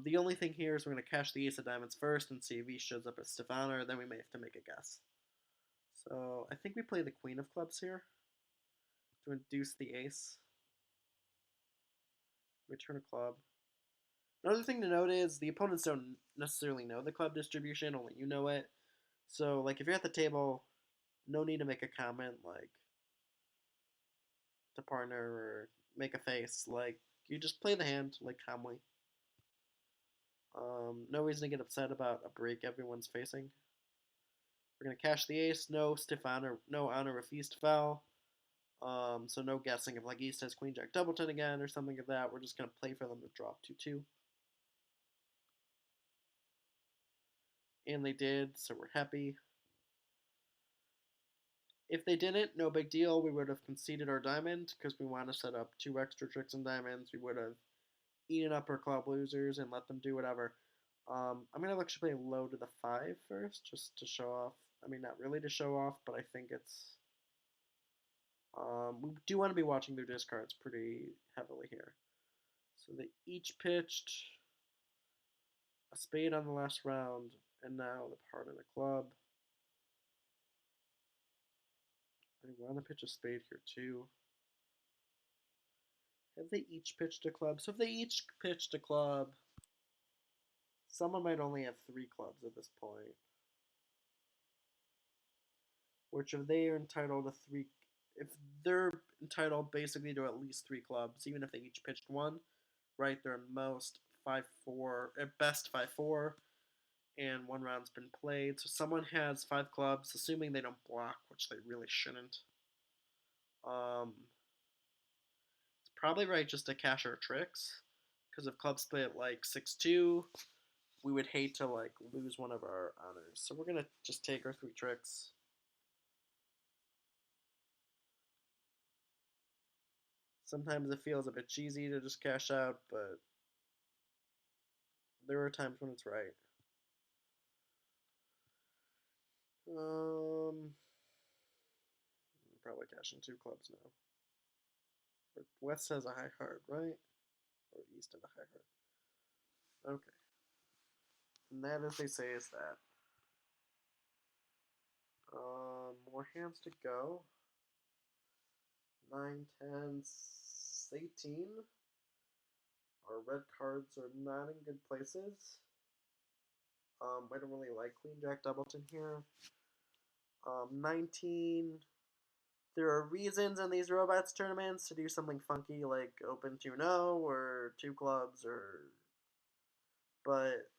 The only thing here is we're going to cash the ace of diamonds first and see if he shows up as Stefano, then we may have to make a guess. So I think we play the queen of clubs here to induce the ace. Return a club. Another thing to note is the opponents don't necessarily know the club distribution, only you know it. So, like, if you're at the table, no need to make a comment, like, to partner or make a face. Like, you just play the hand, like, calmly. No reason to get upset about a break everyone's facing. We're going to cash the ace, no stiff honor, no honor if East fell. So no guessing if, like, East has Queen Jack Doubleton again or something like that. We're just going to play for them to drop 2-2. And they did, so we're happy. If they didn't, no big deal. We would have conceded our diamond because we want to set up 2 extra tricks and diamonds. We would have eaten up our club losers and let them do whatever. I'm going to actually play low to the 5 first, just to show off. I mean, not really to show off, but I think it's... we do want to be watching their discards pretty heavily here. So they each pitched a spade on the last round, and now the heart and a club. I want to pitch a spade here too. Have they each pitched a club? So if they each pitched a club, someone might only have 3 clubs at this point. Which if they are entitled to 3, if they're entitled basically to at least 3 clubs, even if they each pitched 1, right? They're most 5-4, at best 5-4, and 1 round's been played. So someone has 5 clubs, assuming they don't block, which they really shouldn't. It's probably right just to cash our tricks, because if clubs split like 6-2, we would hate to like lose one of our honors. So we're gonna just take our 3 tricks. Sometimes it feels a bit cheesy to just cash out, but There are times when it's right. Probably cashing 2 clubs now. But West has a high heart, right? Or East has a high heart. Okay. And that, as they say, is that. More hands to go. 9, 10, 18. Our red cards are not in good places. I don't really like Queen Jack Doubleton here. 19. There are reasons in these robots tournaments to do something funky like open 2-0 or 2 clubs, but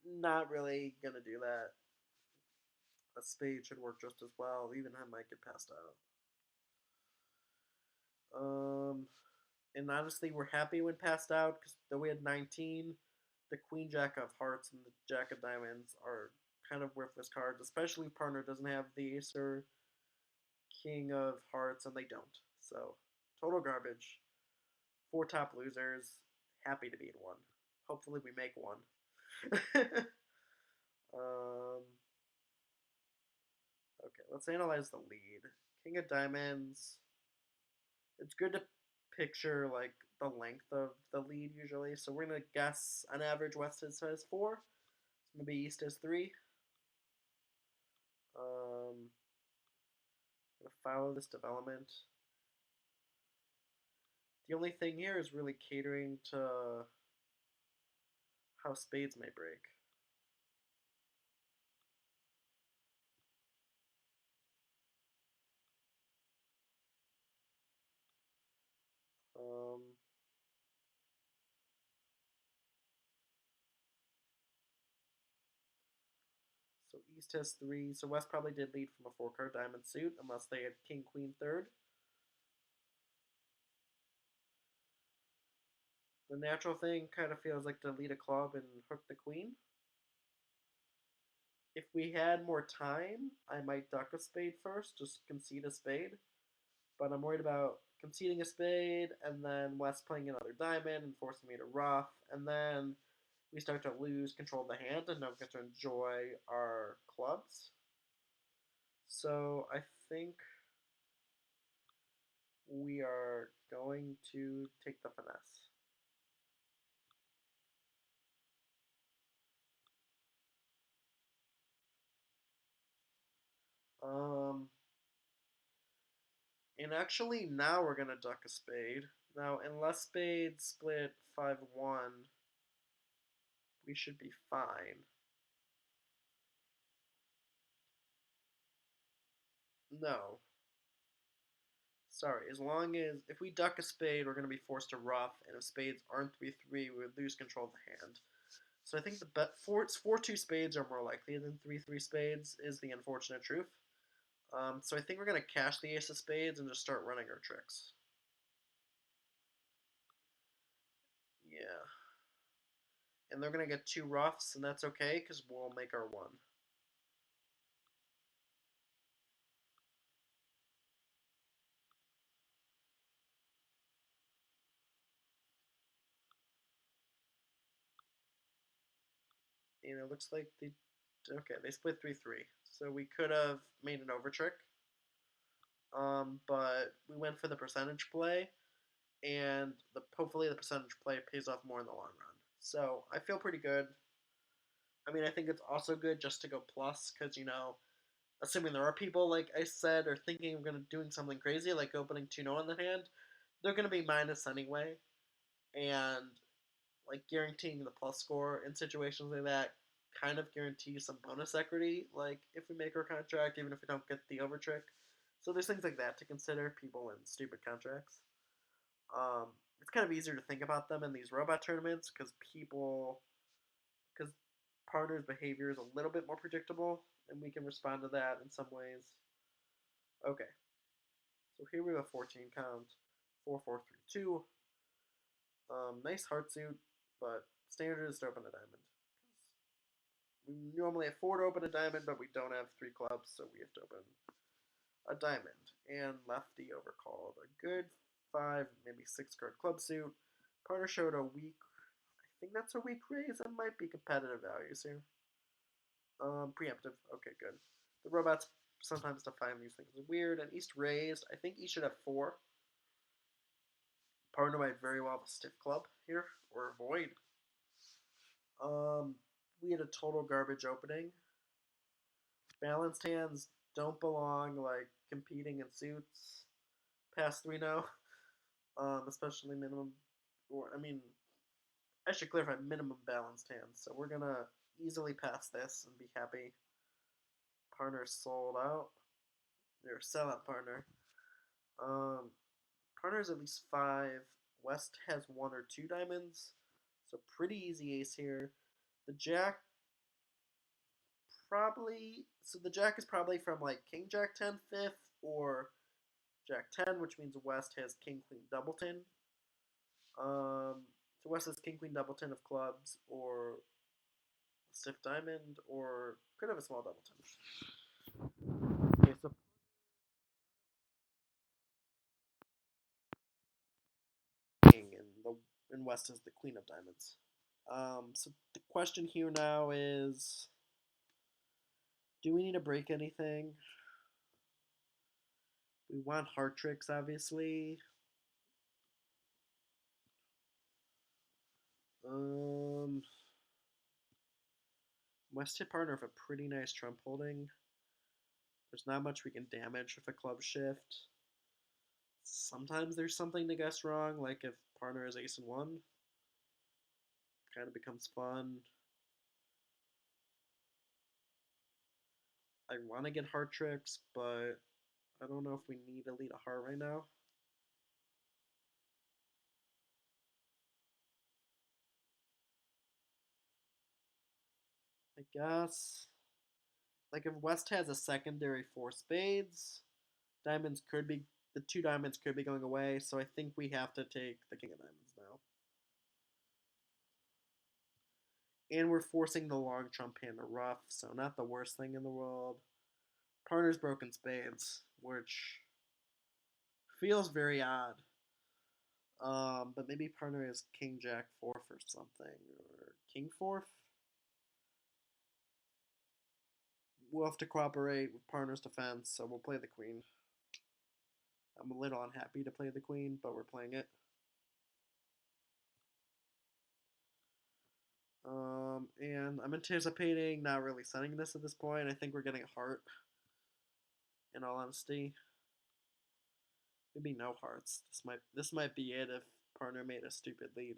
not really gonna do that. A spade should work just as well. Even I might get passed out. And honestly, we're happy when passed out because though we had 19, the Queen Jack of Hearts and the Jack of Diamonds are kind of worthless cards, especially if partner doesn't have the Ace or King of Hearts, and they don't. So, total garbage. 4 top losers. Happy to be in one. Hopefully, we make one. um, okay, let's analyze the lead. King of Diamonds. It's good to picture like the length of the lead usually. So we're gonna guess on average West has 4. So maybe East has 3. Gonna follow this development. The only thing here is really catering to how spades may break. Um, so East has 3. So West probably did lead from a 4-card diamond suit, unless they had King Queen third. The natural thing kind of feels like to lead a club and hook the queen. If we had more time, I might duck a spade first, just concede a spade. But I'm worried about conceding a spade and then West playing another diamond and forcing me to rough, and then we start to lose control of the hand and don't get to enjoy our clubs. So I think we are going to take the finesse. Um, and actually now we're gonna duck a spade. Now, unless spades split 5-1, we should be fine. No. Sorry, as long as if we duck a spade, we're going to be forced to rough, and if spades aren't 3-3, we would lose control of the hand. So I think the bet 4-2 spades are more likely than 3-3 spades is the unfortunate truth. So I think we're going to cash the ace of spades and just start running our tricks. Yeah. And they're going to get 2 roughs, and that's okay because we'll make our 1. And it looks like they split 3-3. So we could have made an over trick. But we went for the percentage play, and hopefully the percentage play pays off more in the long run. So I feel pretty good. I mean, I think it's also good just to go plus because assuming there are people like I said are thinking of doing something crazy like opening 2-0 on the hand, they're gonna be minus anyway, and like guaranteeing the plus score in situations like that kind of guarantees some bonus equity. Like if we make our contract, even if we don't get the over trick. So there's things like that to consider. People in stupid contracts. Um, it's kind of easier to think about them in these robot tournaments because partners' behavior is a little bit more predictable, and we can respond to that in some ways. Okay, so here we have a 14 count, 4-4-3-2. Nice heart suit, but standard is to open a diamond. We normally have 4 to open a diamond, but we don't have 3 clubs, so we have to open a diamond. And lefty overcalled. A good 5, maybe 6 card club suit. Partner showed a weak, I think that's a weak raise. It might be competitive values here. Preemptive. Okay, good. The robots sometimes define these things as weird. And East raised. I think East should have 4. Partner might very well have a stiff club here or void. Um, we had a total garbage opening. Balanced hands don't belong like competing in suits. Past 3 now. Especially minimum, or I mean, I should clarify minimum balanced hands. So we're gonna easily pass this and be happy. Partner sold out. They're a sellout partner. Um, Partner is at least 5. West has 1 or 2 diamonds, so pretty easy ace here. The jack probably, so the jack is probably from like King Jack 10 fifth or Jack 10, which means West has King Queen Doubleton. So West has King Queen Doubleton of clubs or stiff diamond or could have a small Doubleton. Okay, so King and West is the Queen of Diamonds. So the question here now is, do we need to break anything? We want heart tricks, obviously. Um, West hit partner of a pretty nice trump holding. There's not much we can damage with a club shift. Sometimes there's something to guess wrong, like if partner is ace and 1. Kind of becomes fun. I want to get heart tricks, but I don't know if we need to lead a heart right now. I guess. Like if West has a secondary 4 spades, diamonds could be the 2 diamonds could be going away, so I think we have to take the king of diamonds now. And we're forcing the long trump hand to rough, so not the worst thing in the world. Partner's broken spades, which feels very odd. But maybe partner is king jack fourth or something, or king fourth. We'll have to cooperate with partner's defense, so we'll play the queen. I'm a little unhappy to play the queen, but we're playing it. And I'm anticipating not really sending this at this point. I think we're getting a heart, in all honesty. Maybe no hearts. This might be it if partner made a stupid lead.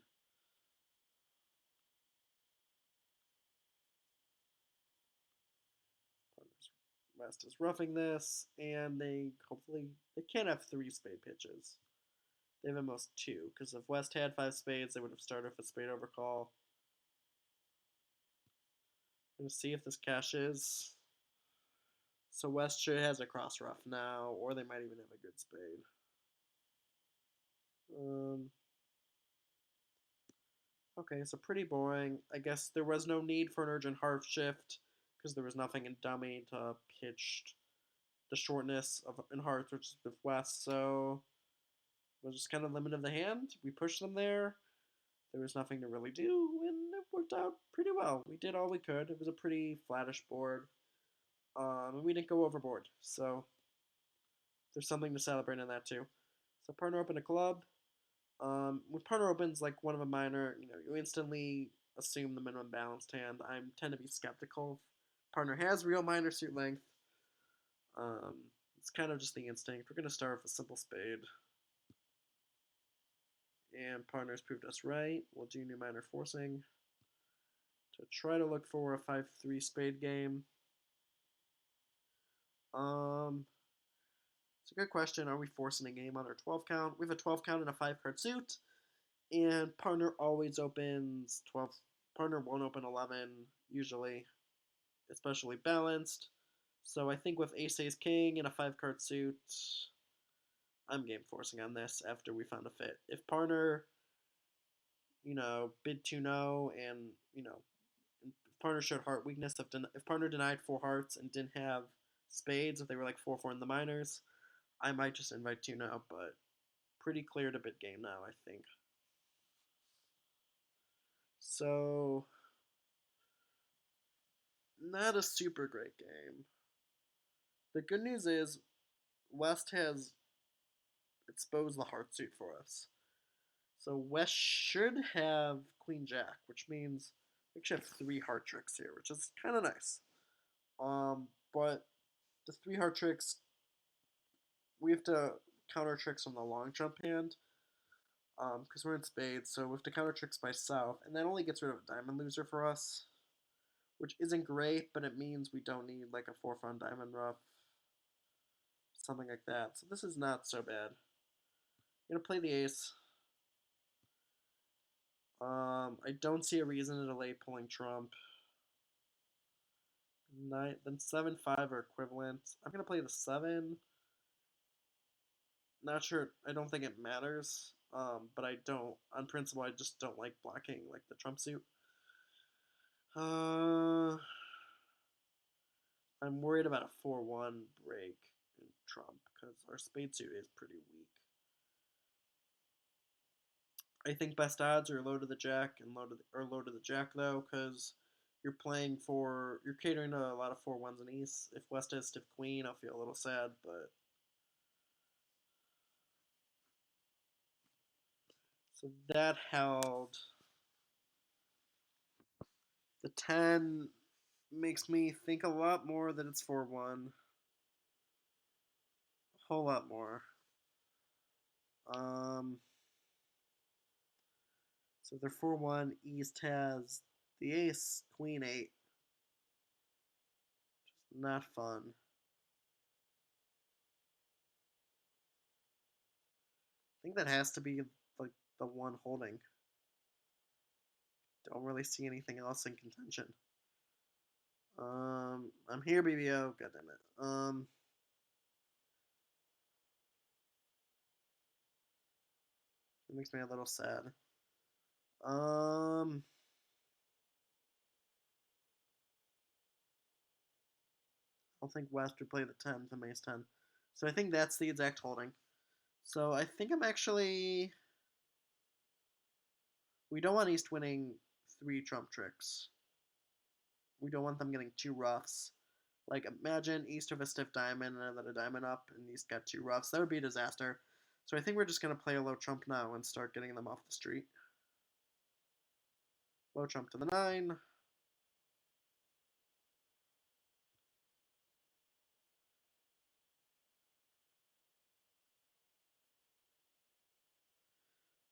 Partner's West is roughing this, and they can't have 3 spade pitches. They have at most 2, because if West had 5 spades, they would have started with a spade overcall. I'm gonna see if this cashes. So West sure has a cross rough now, or they might even have a good spade. Okay, so pretty boring. I guess there was no need for an urgent heart shift because there was nothing in dummy to pitch the shortness of in hearts, which is with West. So it was just kind of limited the hand. We pushed them there. There was nothing to really do, and it worked out pretty well. We did all we could. It was a pretty flattish board, and we didn't go overboard. So there's something to celebrate in that too. So partner opened a club. When partner opens like one of a minor, you instantly assume the minimum balanced hand. I tend to be skeptical. Partner has real minor suit length. Um, it's kind of just the instinct. We're gonna start with a simple spade, and partner's proved us right. We'll do new minor forcing to try to look for a 5-3 spade game. Um, it's a good question. Are we forcing a game on our 12 count? We have a 12 count and a 5 card suit. And partner always opens 12. Partner won't open 11 usually, especially balanced. So I think with ace ace king and a 5 card suit, I'm game forcing on this after we found a fit. If partner, bid 2-0 and, if partner showed heart weakness, if partner denied 4 hearts and didn't have spades, if they were like 4-4 in the minors, I might just invite 2-0, but pretty clear to bid game now, I think. So, not a super great game. The good news is West has exposed the heart suit for us. So West should have Queen Jack, which means we actually have three heart tricks here, which is kind of nice. But the three heart tricks, we have to counter tricks on the long jump hand, because we're in spades, so we have to counter tricks by south, and that only gets rid of a diamond loser for us, which isn't great, but it means we don't need like a 4 front diamond rough, something like that. So this is not so bad. I'm gonna play the ace. I don't see a reason to delay pulling trump. Nine, then 7-5 are equivalent. I'm gonna play the 7. Not sure. I don't think it matters. But I don't. On principle, I just don't like blocking like the trump suit. Uh, I'm worried about a 4-1 break in trump because our spade suit is pretty weak. I think best odds are low to the jack and low to the jack though, because you're catering to a lot of 4-1s and ace. If West has stiff queen, I'll feel a little sad, but so that held. The 10 makes me think a lot more that it's 4-1. A whole lot more. Um, so they're 4-1. East has the ace, queen 8. Not fun. I think that has to be like the one holding. Don't really see anything else in contention. I'm here, BBO. God damn it. It makes me a little sad. I don't think West would play the 10, the Mace 10. So I think that's the exact holding. So I think I'm actually. We don't want East winning 3 trump tricks. We don't want them getting 2 roughs. Like, imagine East with a stiff diamond and then a diamond up, and East got 2 roughs. That would be a disaster. So I think we're just going to play a low trump now and start getting them off the street. Low trump to the 9.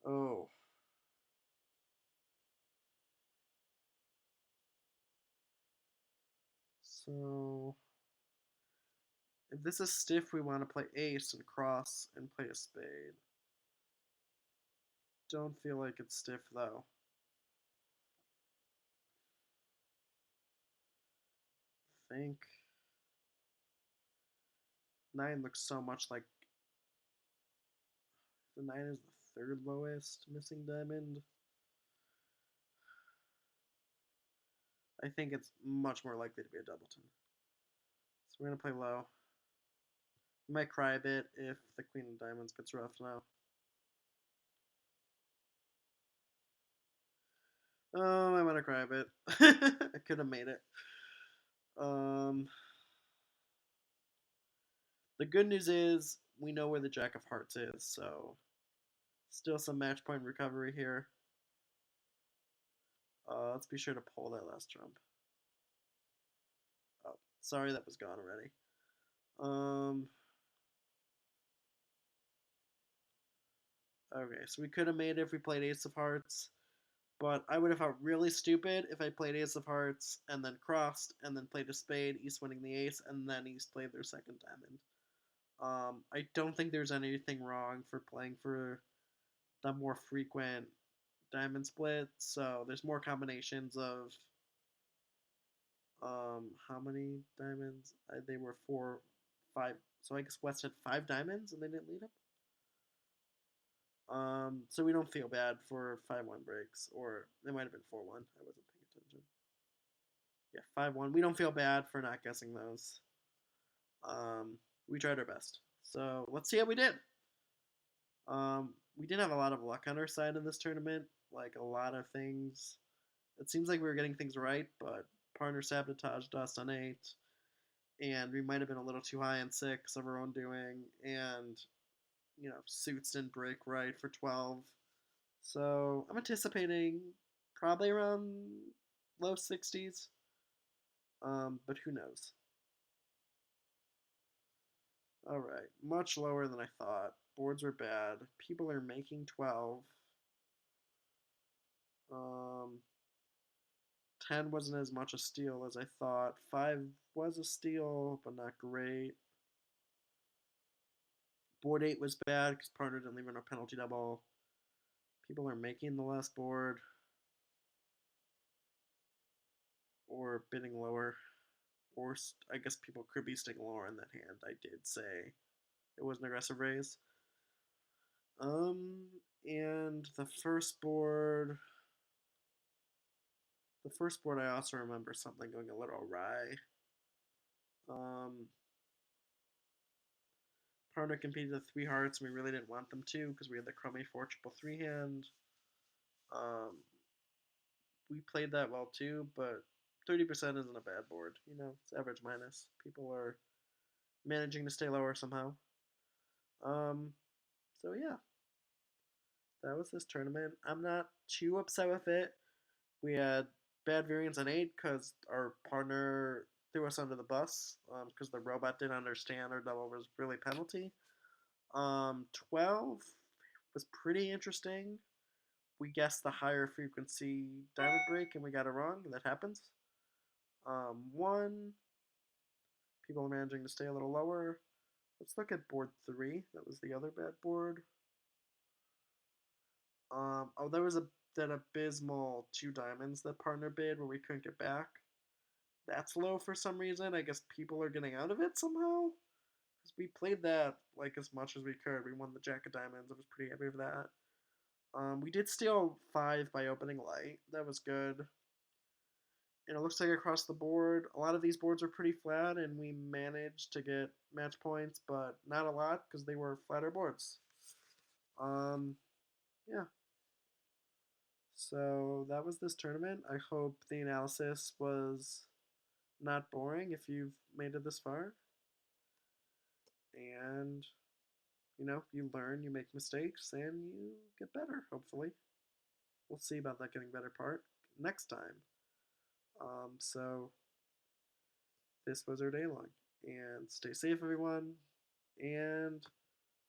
Oh. So, if this is stiff, we want to play ace and cross and play a spade. Don't feel like it's stiff, though. I think 9 looks so much like. The 9 is the 3rd lowest missing diamond. I think it's much more likely to be a doubleton. So we're going to play low. We might cry a bit if the queen of diamonds gets rough now. I'm going to cry a bit. I could have made it. The good news is we know where the jack of hearts is, so still some match point recovery here. Let's be sure to pull that last trump. Oh, sorry, that was gone already. Okay, so we could have made it if we played ace of hearts, but I would have felt really stupid if I played ace of hearts and then crossed and then played a spade, East winning the ace, and then East played their second diamond. I don't think there's anything wrong for playing for the more frequent diamond split, so there's more combinations of how many diamonds? They were 4, 5. So I guess West had 5 diamonds and they didn't lead him. So we don't feel bad for 5-1 breaks, or it might have been 4-1. I wasn't paying attention. Yeah, 5-1. We don't feel bad for not guessing those. We tried our best. So let's see how we did. We didn't have a lot of luck on our side in this tournament. Like a lot of things It seems like we were getting things right, but partner sabotaged us on 8, and we might have been a little too high on 6 of our own doing, and suits didn't break right for 12. So I'm anticipating probably around low 60s, but who knows? All right, much lower than I thought. Boards are bad. People are making 12. Um, 10 wasn't as much a steal as I thought. 5 was a steal, but not great. Board 8 was bad because partner didn't leave in a penalty double. People are making the last board or bidding lower. Or I guess people could be sticking lower in that hand. I did say it was an aggressive raise. Um, and the first board I also remember something going a little awry. Um, partner competed with 3 hearts, and we really didn't want them to because we had the crummy 4 triple 3 hand. We played that well too, but 30% isn't a bad board. It's average minus. People are managing to stay lower somehow. Um, so yeah, that was this tournament. I'm not too upset with it. We had bad variance on 8 because our partner threw us under the bus because the robot didn't understand our double was really penalty. 12 was pretty interesting. We guessed the higher frequency diamond break and we got it wrong. That happens. 1, people are managing to stay a little lower. Let's look at board 3. That was the other bad board. Oh, there was that abysmal 2 diamonds that partner bid where we couldn't get back. That's low for some reason. I guess people are getting out of it somehow. Because we played that like as much as we could. We won the Jack of Diamonds. I was pretty happy with that. We did steal 5 by opening light. That was good. And it looks like across the board, a lot of these boards are pretty flat, and we managed to get match points, but not a lot because they were flatter boards. Yeah. So that was this tournament. I hope the analysis was not boring if you've made it this far. And, you learn, you make mistakes, and you get better, hopefully. We'll see about that getting better part next time. So this was our day long. And stay safe, everyone. And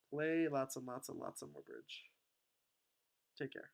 play lots and lots and lots of more bridge. Take care.